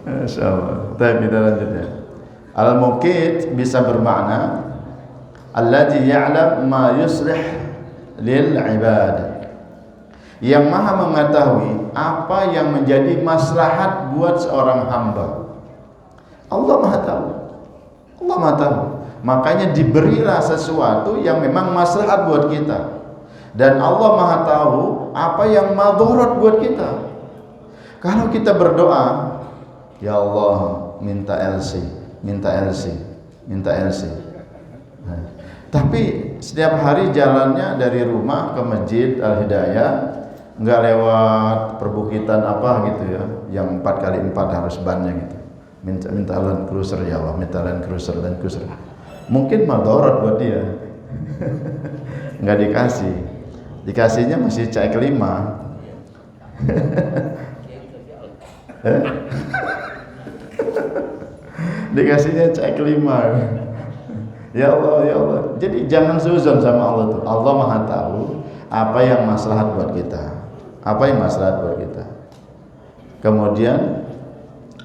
Speaker 1: Masyaallah. Tapi kita lanjut ya. Al-Muqit bisa bermakna alladzi ya'lam ma yuslih lil ibad, yang maha mengetahui apa yang menjadi maslahat buat seorang hamba. Allah maha tahu. Allah maha tahu. Makanya diberilah sesuatu yang memang maslahat buat kita. Dan Allah maha tahu apa yang madharat buat kita. Kalau kita berdoa, ya Allah minta LC, minta LC, minta LC. Nah, tapi setiap hari jalannya dari rumah ke Masjid Al-Hidayah nggak lewat perbukitan apa gitu ya, yang 4x4 harus bannya gitu. Minta Land Cruiser, ya Allah, minta Land Cruiser. Mungkin madharat buat dia. Nggak dikasih. Dikasihnya masih CX-5. Dikasihnya CX-5. Ya Allah, ya Allah. Jadi jangan suzon sama Allah tuh. Allah maha tahu apa yang maslahat buat kita. Apa yang maslahat buat kita. Kemudian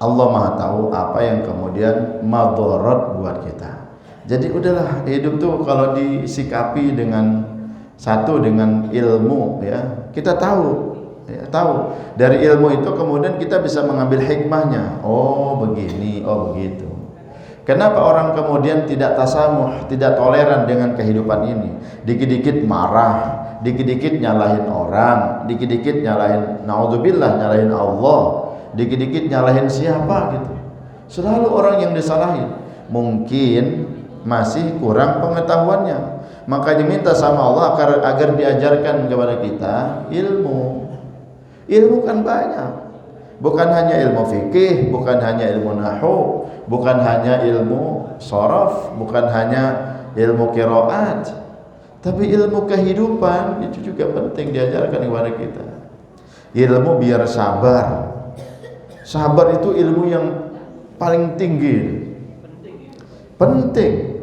Speaker 1: Allah maha tahu apa yang kemudian madharat buat kita. Jadi udahlah, hidup tuh kalau disikapi dengan satu, dengan ilmu ya. Kita tahu ya, tahu. Dari ilmu itu kemudian kita bisa mengambil hikmahnya. Oh, begini, oh begitu. Kenapa orang kemudian tidak tasamuh, tidak toleran dengan kehidupan ini? Dikit-dikit marah, dikit-dikit nyalahin orang, dikit-dikit nyalahin, naudzubillah, nyalahin Allah, dikit-dikit nyalahin siapa gitu. Selalu orang yang disalahin. Mungkin masih kurang pengetahuannya. Makanya minta sama Allah agar diajarkan kepada kita ilmu. Ilmu kan banyak. Bukan hanya ilmu fikih, bukan hanya ilmu nahwu, bukan hanya ilmu sharaf, bukan hanya ilmu qiraat, tapi ilmu kehidupan itu juga penting diajarkan kepada kita. Ilmu biar sabar. Sabar itu ilmu yang paling tinggi. Penting.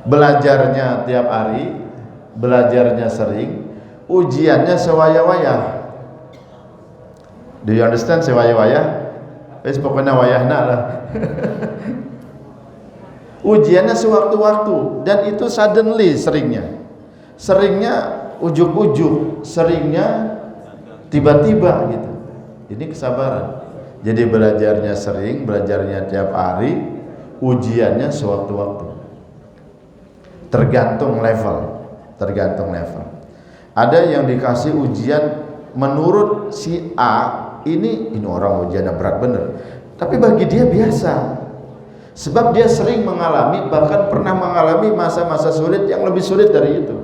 Speaker 1: Belajarnya tiap hari, belajarnya sering, ujiannya sewaya-waya. Do you understand sewaya-waya? Pokoknya wayahna lah. Ujiannya sewaktu-waktu, dan itu suddenly seringnya ujuk-ujuk, seringnya tiba-tiba gitu. Ini kesabaran. Jadi belajarnya sering, belajarnya tiap hari, ujiannya sewaktu-waktu. Tergantung level. Ada yang dikasih ujian menurut si A, ini orang ujiannya berat bener, tapi bagi dia biasa. Sebab dia sering mengalami, bahkan pernah mengalami masa-masa sulit yang lebih sulit dari itu.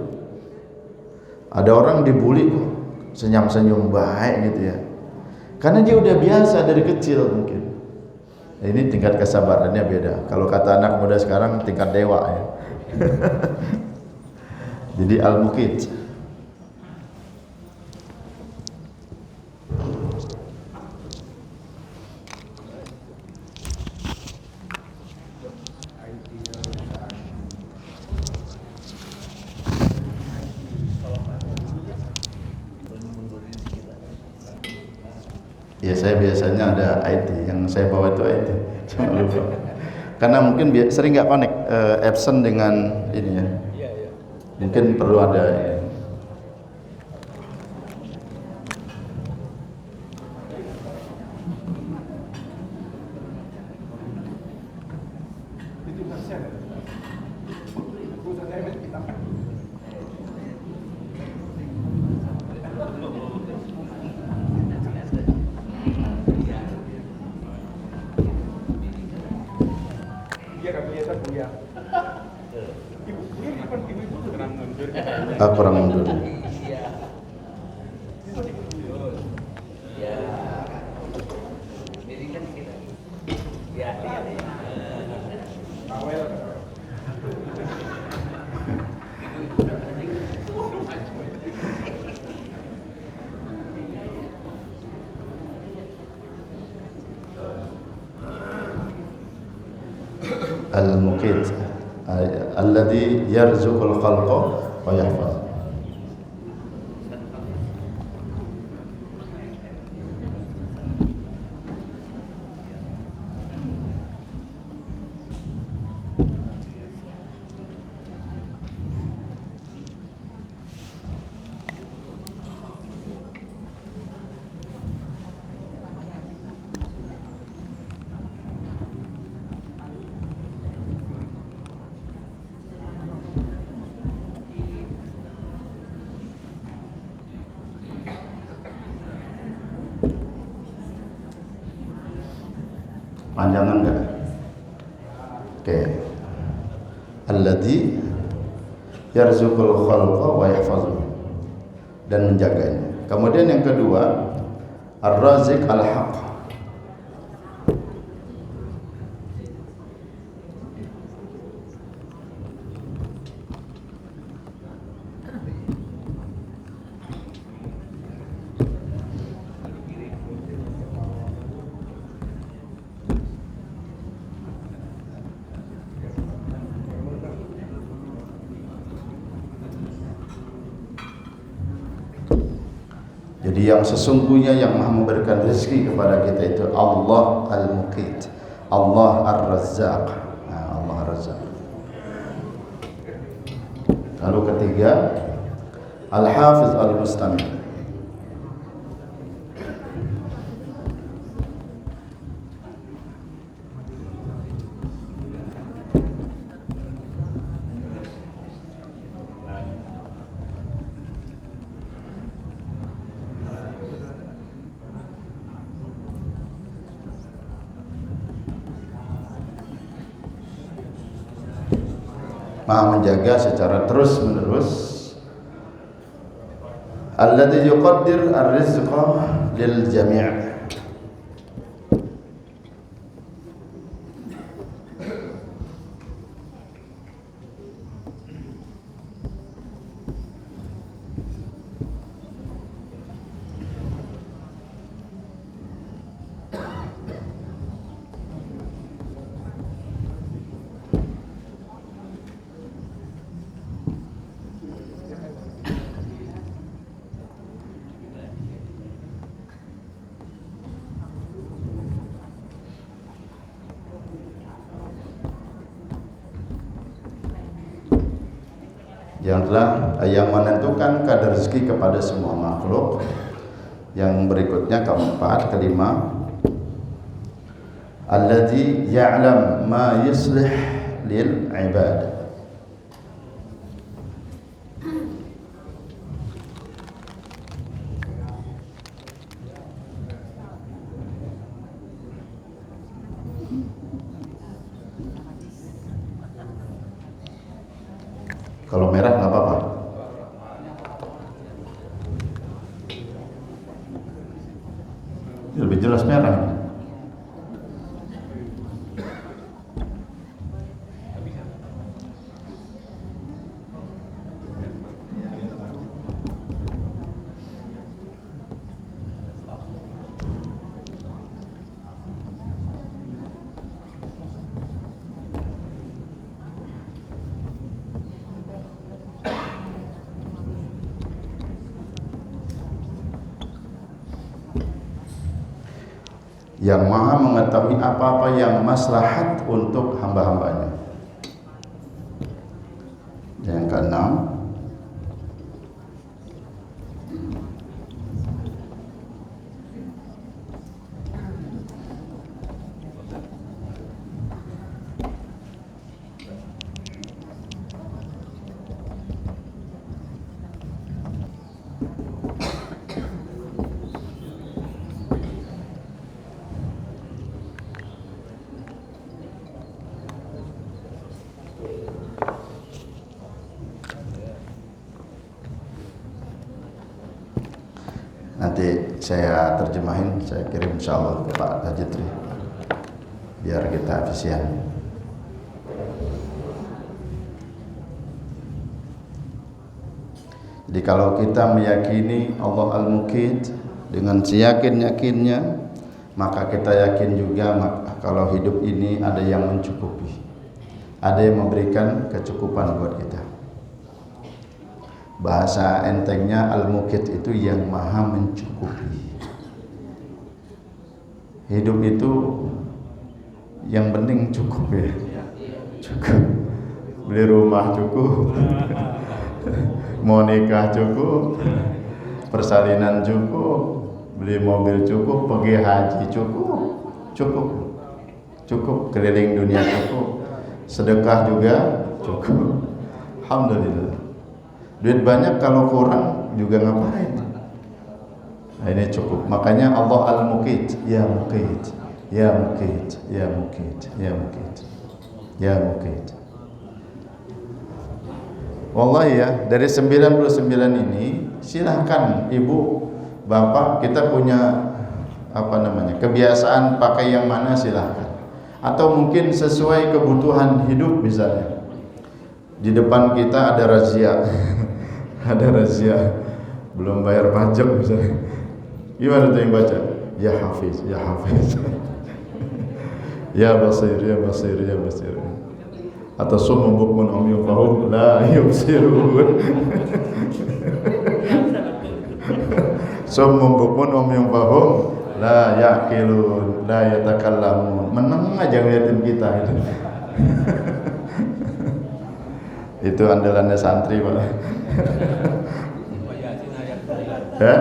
Speaker 1: Ada orang dibully kok senyum-senyum baik gitu ya, karena dia udah biasa dari kecil mungkin. Ini tingkat kesabarannya beda. Kalau kata anak muda sekarang tingkat dewa ya. Jadi Al-Muqit. Ya saya biasanya ada IT, yang saya bawa itu IT, cuma lupa. Karena mungkin sering nggak connect, absent dengan ini ya. Mungkin perlu ada. Kurang mundur. Al-Muqit alladhi yarzuqul khalqa wa yahfaz. Panjangan enggak? Oke. Alladzi yarzuqul khalqa wa yahfazuh, dan menjaganya. Kemudian yang kedua, ar-raziq al-haq. Jadi yang sesungguhnya yang Maha memberikan rezeki kepada kita itu Allah Al-Muqit, Allah Ar-Razzaq. Nah, Allah Ar-Razzaq. Lalu ketiga, Al-Hafiz Al-Mustami'. Maha menjaga secara terus menerus. Alladzi yuqaddir ar-rizqa lil jami'. Yang menentukan kadar rezeki kepada semua makhluk. Yang berikutnya keempat, kelima, alladzi ya'lam ma yuslih lil ibad. Kalau merah nggak apa-apa. Lebih jelas merah. yang maha mengetahui apa-apa yang maslahat untuk hamba-hambanya. Yang keenam, nanti saya terjemahin, saya kirim insyaallah ke Pak Tajitri biar kita efisien. Jadi kalau kita meyakini Allah Al-Muqit dengan seyakin-yakinnya, maka kita yakin juga kalau hidup ini ada yang mencukupi, ada yang memberikan kecukupan buat kita. Bahasa entengnya Al-Muqit itu yang maha mencukupi. Hidup itu yang penting cukup ya. Cukup. Beli rumah cukup. Mau nikah cukup. Persalinan cukup. Beli mobil cukup, pergi haji cukup. Cukup. Cukup keliling dunia cukup. Sedekah juga cukup. Alhamdulillah. Duit banyak kalau kurang juga ngapain? Nah, ini cukup. Makanya Allah Al-Muqit, ya Muqit, ya Muqit, ya Muqit, ya Muqit, ya Muqit. Wallahi ya, dari 99 ini silahkan ibu, bapak, kita punya kebiasaan pakai yang mana silahkan. Atau mungkin sesuai kebutuhan hidup misalnya. Di depan kita ada razia. Ada razia belum bayar pajak misalnya, gimana tuh yang baca? Ya Hafiz, ya Hafiz. Ya Basir, ya Basir, ya Basir. Atau summun bukmun umyun fahum la yubsirun. Summun bukmun umyun fahum la yaqilun, la yatakallamun. Menang aja ngeliatin kita itu. Itu andalannya santri Pak. Ya?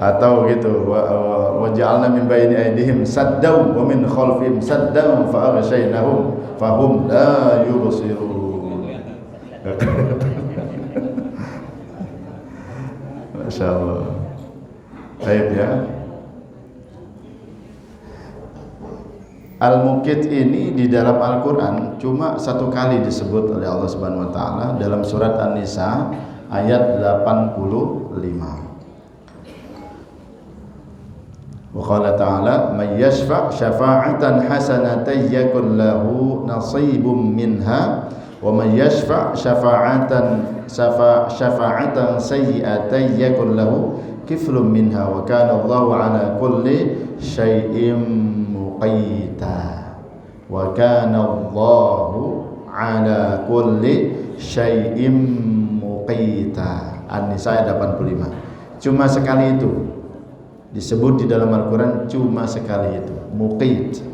Speaker 1: Atau gitu, wa ja'alna min bayni aydihim saddaw wa min khalfihim saddaw fa aghshaynahum fahum la yubsirun. Masyaallah. Baik ya. Al-Muqit ini di dalam Al-Quran cuma satu kali disebut oleh Allah Subhanahu Wa Taala dalam surat An-Nisa ayat 85. Wa qala ta'ala may yashfa' syafa'atan hasanatan yakun lahu nasibum minha wa may yashfa' syafa'atan sayyi'atan yakun lahu kiflun minha wa kana Allahu ala kulli syai'in muqita wa kana Allahu ala kulli syai'in muqita. An-Nisa 85. Cuma sekali itu disebut di dalam Al-Quran, cuma sekali itu, muqit.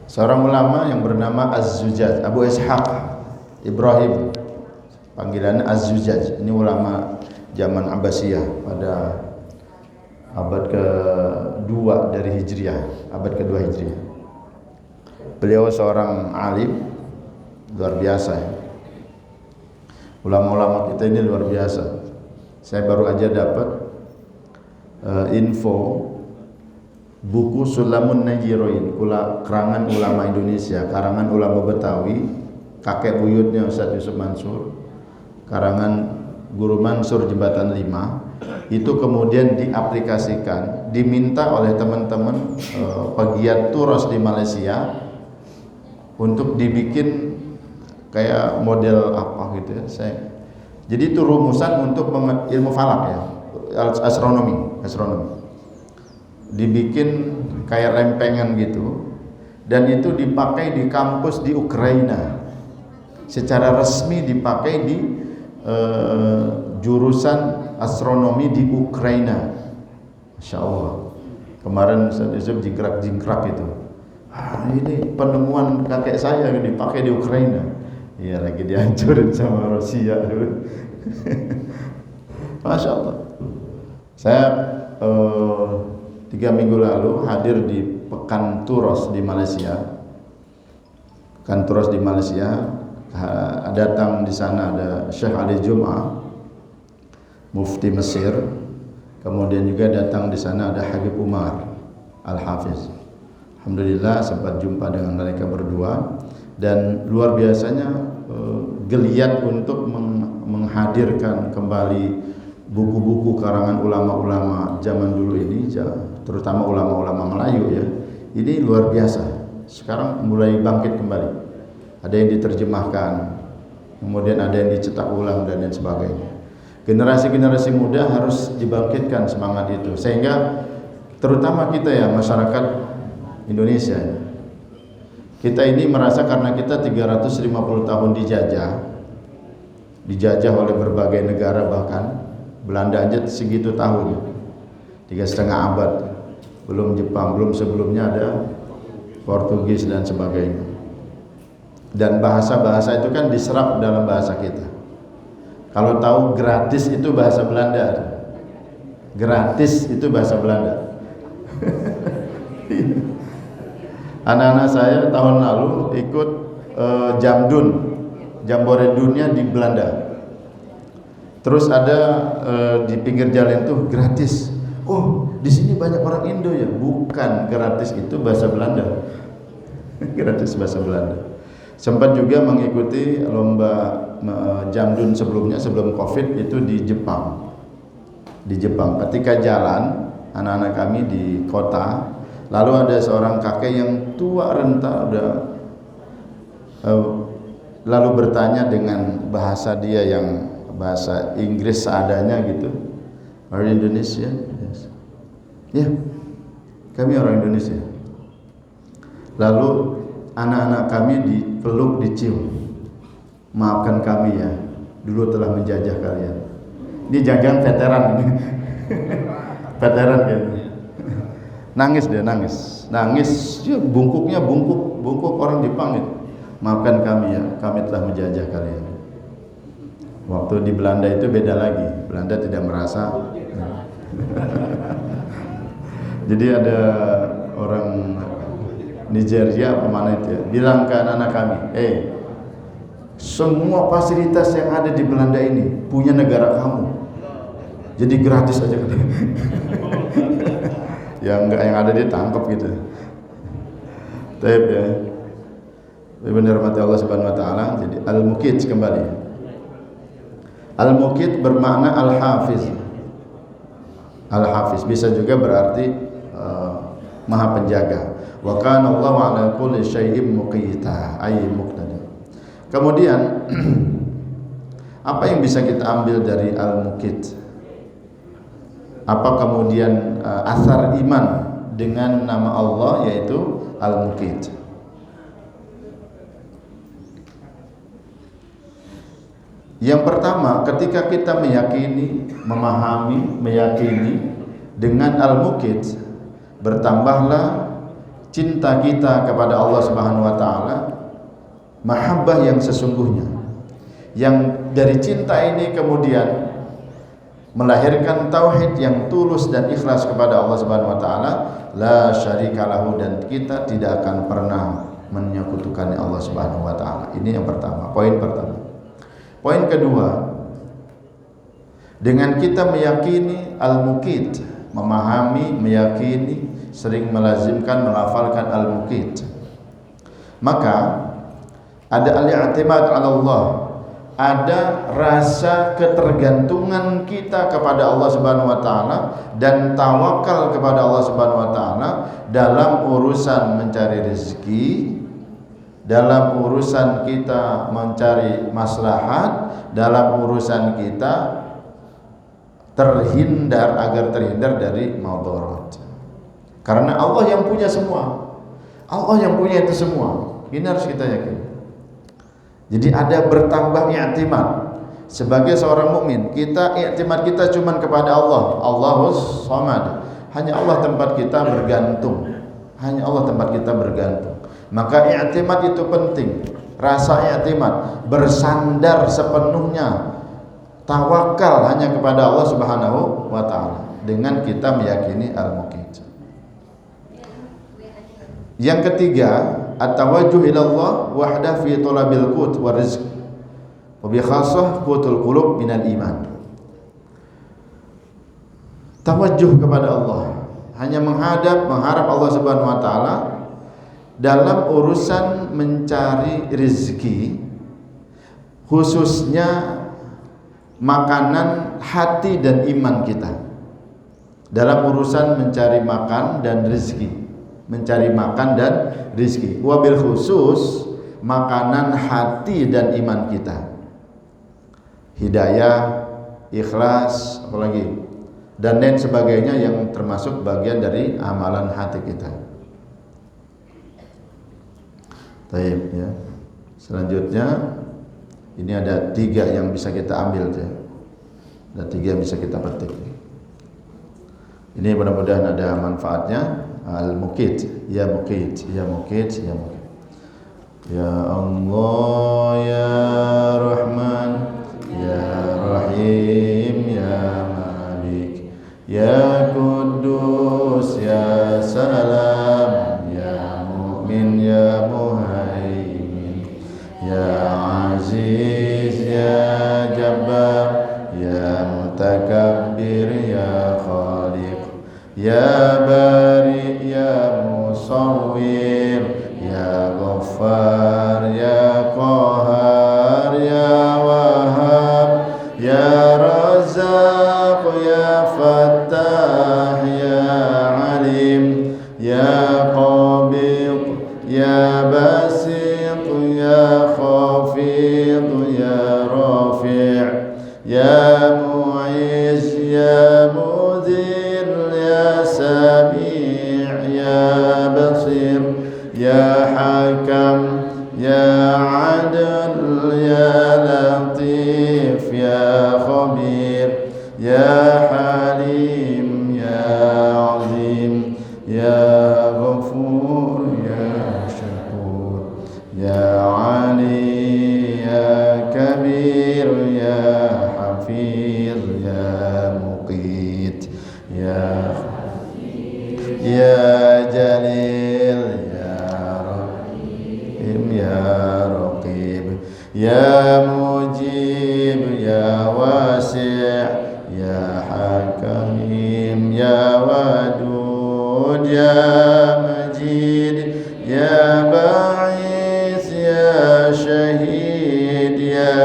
Speaker 1: Seorang ulama yang bernama Az-Zujaj, Abu Ishaq Ibrahim, panggilannya Az-Zujaj. Ini ulama zaman Abbasiyah pada abad ke-2 dari Hijriah, abad ke-2 Hijriah. Beliau seorang alim luar biasa ya. Ulama-ulama kita ini luar biasa. Saya baru aja dapat info buku Sulamun Najiroin, karangan ulama Indonesia, karangan ulama Betawi, kakek buyutnya Ustaz Yusuf Mansur, karangan Guru Mansur Jembatan 5, itu kemudian diaplikasikan, diminta oleh teman-teman pegiat turos di Malaysia untuk dibikin kayak model apa gitu ya. Jadi itu rumusan untuk ilmu falak ya, astronomi. Dibikin kayak lempengan gitu, dan itu dipakai di kampus di Ukraina. Secara resmi dipakai di jurusan astronomi di Ukraina. Masya Allah. Kemarin Ustaz Yusuf jingkrak itu. Ini penemuan kakek saya yang dipakai di Ukraina. Iya, lagi dihancurin sama Rusia. Masya Allah. Saya 3 minggu lalu hadir di Pekan Turos di Malaysia. Pekan Turos di Malaysia, datang di sana ada Syekh Ali Jum'ah, Mufti Mesir. Kemudian juga datang di sana ada Habib Umar Al-Hafiz. Alhamdulillah sempat jumpa dengan mereka berdua, dan luar biasanya geliat untuk menghadirkan kembali buku-buku karangan ulama-ulama zaman dulu ini, terutama ulama-ulama Melayu ya. Ini luar biasa. Sekarang mulai bangkit kembali. Ada yang diterjemahkan, kemudian ada yang dicetak ulang dan lain sebagainya. Generasi-generasi muda harus dibangkitkan semangat itu, sehingga terutama kita ya, masyarakat Indonesia, kita ini merasa karena kita 350 tahun dijajah oleh berbagai negara, bahkan Belanda aja segitu tahun, 3,5 abad, belum Jepang, belum sebelumnya ada Portugis dan sebagainya. Dan bahasa-bahasa itu kan diserap dalam bahasa kita. Kalau tahu gratis itu bahasa Belanda. Gratis itu bahasa Belanda. Anak-anak saya tahun lalu ikut Jamdun, Jambore Dunia di Belanda. Terus ada di pinggir jalan itu gratis. Oh, di sini banyak orang Indo ya? Bukan, gratis itu bahasa Belanda. Gratis bahasa Belanda. Sempat juga mengikuti lomba Jamdun sebelumnya, sebelum Covid itu di Jepang. Di Jepang, ketika jalan anak-anak kami di kota, lalu ada seorang kakek yang tua renta udah lalu bertanya dengan bahasa dia yang bahasa Inggris seadanya gitu. Are you Indonesian? Yes. Ya, kami orang Indonesia. Lalu anak-anak kami dipeluk, dicium. Maafkan kami ya, dulu telah menjajah kalian. Ini jangan veteran ini. Veteran kayaknya. Nangis dia, nangis. Ya, bungkuknya bungkuk orang Jepang itu. Maafkan kami ya, kami telah menjajah kalian. Waktu di Belanda itu beda lagi. Belanda tidak merasa. Jadi ada orang Nigeria apa mana itu ya, bilang ke anak-anak kami, semua fasilitas yang ada di Belanda ini punya negara kamu, jadi gratis aja katanya. yang ada ditangkap gitu. Taib ya. Benar mati Allah Subhanahu Wa Taala. Jadi Al-Muqit kembali. Al-Muqit bermakna Al-Hafiz. Al-Hafiz bisa juga berarti Maha Penjaga. Wa kana Allahu ala kulli syai'in muqita, ay muqtadir. Kemudian apa yang bisa kita ambil dari Al-Muqit? Apa kemudian asar iman dengan nama Allah yaitu Al-Muqit? Yang pertama, ketika kita meyakini, memahami, meyakini dengan Al-Muqit, bertambahlah cinta kita kepada Allah Subhanahu wa taala, mahabbah yang sesungguhnya. Yang dari cinta ini kemudian melahirkan tauhid yang tulus dan ikhlas kepada Allah Subhanahu wa taala, la syarikalahu, dan kita tidak akan pernah menyekutukan Allah Subhanahu wa taala. Ini yang pertama, poin pertama. Poin kedua, dengan kita meyakini Al-Muqit, memahami, meyakini, sering melazimkan, melafalkan Al-Muqit, maka ada al-i'timad 'ala Allah, ada rasa ketergantungan kita kepada Allah Subhanahu wa taala dan tawakal kepada Allah Subhanahu wa taala dalam urusan mencari rezeki, dalam urusan kita mencari maslahat, dalam urusan kita terhindar, agar terhindar dari madarat. Karena Allah yang punya semua. Allah yang punya itu semua. Ini harus kita yakin. Jadi ada bertambah i'timad. sebagai seorang mukmin, kita iktimad kita cuma kepada Allah. Allahus Samad. Hanya Allah tempat kita bergantung. Hanya Allah tempat kita bergantung. Maka iktimad itu penting. Rasa iktimad, bersandar sepenuhnya, tawakal hanya kepada Allah Subhanahu wa taala dengan kita meyakini al-muqit. Yang ketiga, at-tawajjuh ila Allah wahdah fi talabil qut wa rizq. Wa bi khassah qutul qulub minal iman. Tawajjuh kepada Allah, hanya mengharap Allah Subhanahu wa taala dalam urusan mencari rezeki, khususnya makanan hati dan iman kita. Dalam urusan mencari makan dan rezeki, mencari makan dan rezeki. Wabil khusus makanan hati dan iman kita. Hidayah, ikhlas, apalagi dan lain sebagainya yang termasuk bagian dari amalan hati kita. Baik ya. Selanjutnya ini ada 3 yang bisa kita ambil ya. Ada 3 yang bisa kita petik. Ini mudah-mudahan ada manfaatnya. Al-Muqit, ya Muqit, ya Muqit, ya Muqit. Ya Allah, ya Rahman, ya Rahim, ya Malik, ya Quddus, ya Salam, ya Mu'min, ya Muhaimin, ya Aziz, ya Jabbar, ya Mutakabbir, ya Khaliq, ya Bari, ya Musawwir, ya Ghaffar, ya Qahar, ya Wahhab, ya Razzaq, ya Fattah, ya Alim, ya Qabid, ya Basit, ya Khafid, ya Rafi', ya Mu'izz, ya Mudhil, ya Sami', ya Basir, ya Hakam, ya Adl, ya Latif, ya Khabir, ya Halim, ya Azim, ya Ghafur, ya Syakur, ya Ali, ya Kabir, ya Hafiz, ya Muqit, ya Jalil, ya Rahim, ya Raqib, ya Mujib, ya Wasi', ya Hakim, ya Wadud, ya Majid, ya Ba'is, ya Syahid, ya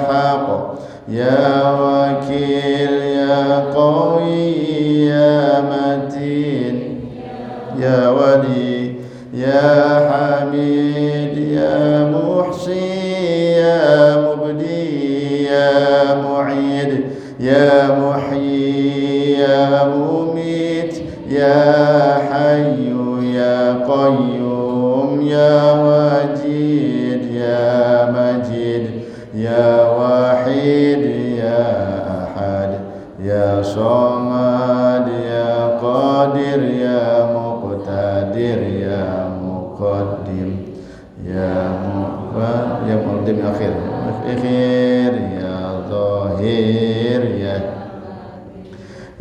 Speaker 1: Haq, ya Wakil, ya Qawi, ya Matin, ya Wali, ya Hamid, ya Muhsi, ya Mubdi, ya Mu'id, ya Muhyi, ya Mumit, ya Hayyu, ya Qayyum, ya Wajid, ya Majid, ya Wahid, ya Ahad, ya Samad, ya Qadir, ya Muqtadir, ya Muqaddim, ya Muqaddim akhir, ya Zahir,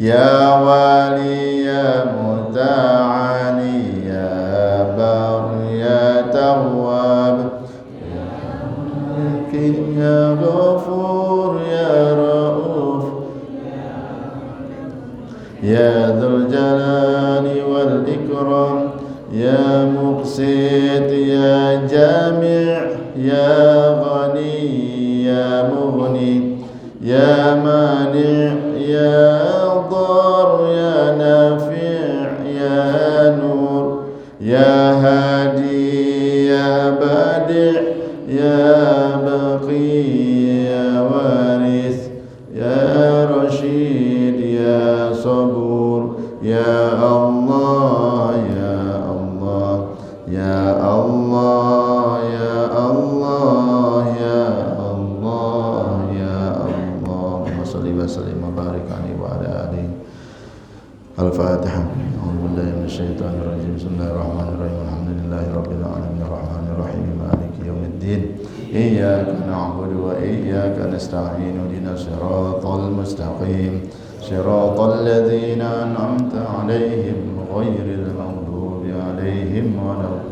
Speaker 1: ya Wali, ya Muta'ali, ya Bar, ya Tawwab, ya Hakim, ya Ghafur, ya Rauf, ya Dzul Jalali wal Ikram, ya Muqsit, ya Jami', ya Ghani, ya Mughni, ya Mani', ya Dar, ya Nafi', ya Nur, ya Hadi, ya Badi', ya Baqi, ya Waris, ya Rashid, ya Sabur, ya Allah, ya Allah, ya Allah, ya Allah, ya Allah, ya Al-Fatihah. A'udzubillahi minasyaitonir rajim. Bismillahirrahmanirrahim. Alhamdulillahirabbil alamin arrahmanir rahim maliki yaumiddin. Iyyaka na'budu wa iyyaka nasta'in. Ihdinas siratal mustaqim. Siratal ladzina an'amta 'alaihim ghairil maghdubi 'alaihim waladdallin.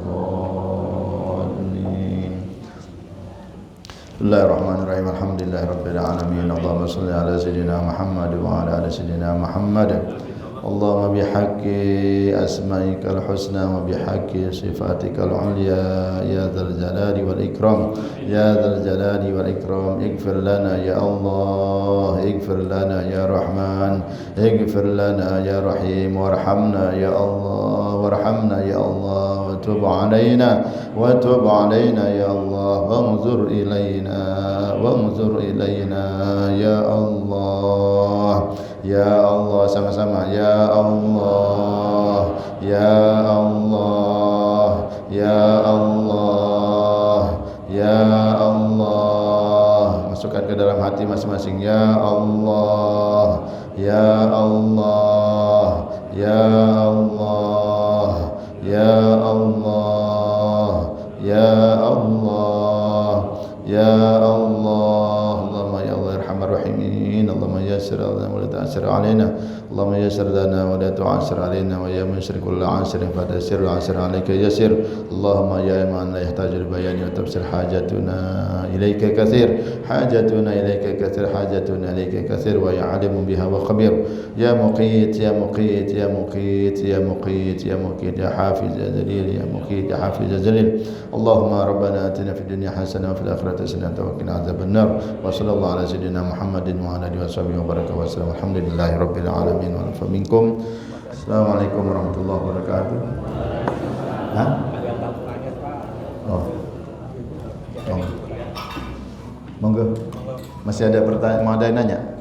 Speaker 1: Bismillahirrahmanirrahim. Alhamdulillahirabbil alamin. Allahumma shalli ala sayyidina Muhammad wa ala ali sayyidina Muhammad. Allahumma bihaqqi asma'ikal husna wa bihaqqi sifatikal ulya ya dzal jalali wal ikram ya dzal jalali wal ikram ighfir lana ya Allah ighfir lana ya Rahman ighfir lana ya Rahim warhamna ya Allah warhamna ya Allah wa tub alaina ya Allah wanzur ilaina ya Allah. Ya Allah, sama-sama. Ya Allah, ya Allah, ya Allah, ya Allah. Masukkan ke dalam hati masing-masing. Ya Allah, ya Allah, ya Allah, ya Allah, ya Allah, ya Allah. Allahumma ya Allah arhamar rahimin. Allahumma yassir lana wa la tu'assir alaina. Allahumma yassir lana wa la tu'assir alaina wa ya musyrik kull 'asirin fadassir 'asir 'alaika yassir. Allahumma ya man la yahtaju bayani wa tafsir hajatuna ilaika katsir hajatuna ilaika katsir hajatuna ilaika katsir wa ya 'alimun biha wa khabir ya muqit ya muqit ya muqit ya muqit ya muqit ya hafiz ya jalil ya muqit ya hafiz ya jalil. Allahumma rabbana atina fid dunya hasanah wa fil akhirati hasanah wa qina adzaban nar. Wa sallallahu ala sayyidina Muhammadin wa ala alihi washabihi wa baraka wa sallam. Alhamdulillahi rabbil alamin wa fa minkum. Assalamualaikum warahmatullahi wabarakatuh. Hah? Oh. Monggo. Masih ada pertanyaan, mau ada yang nanya?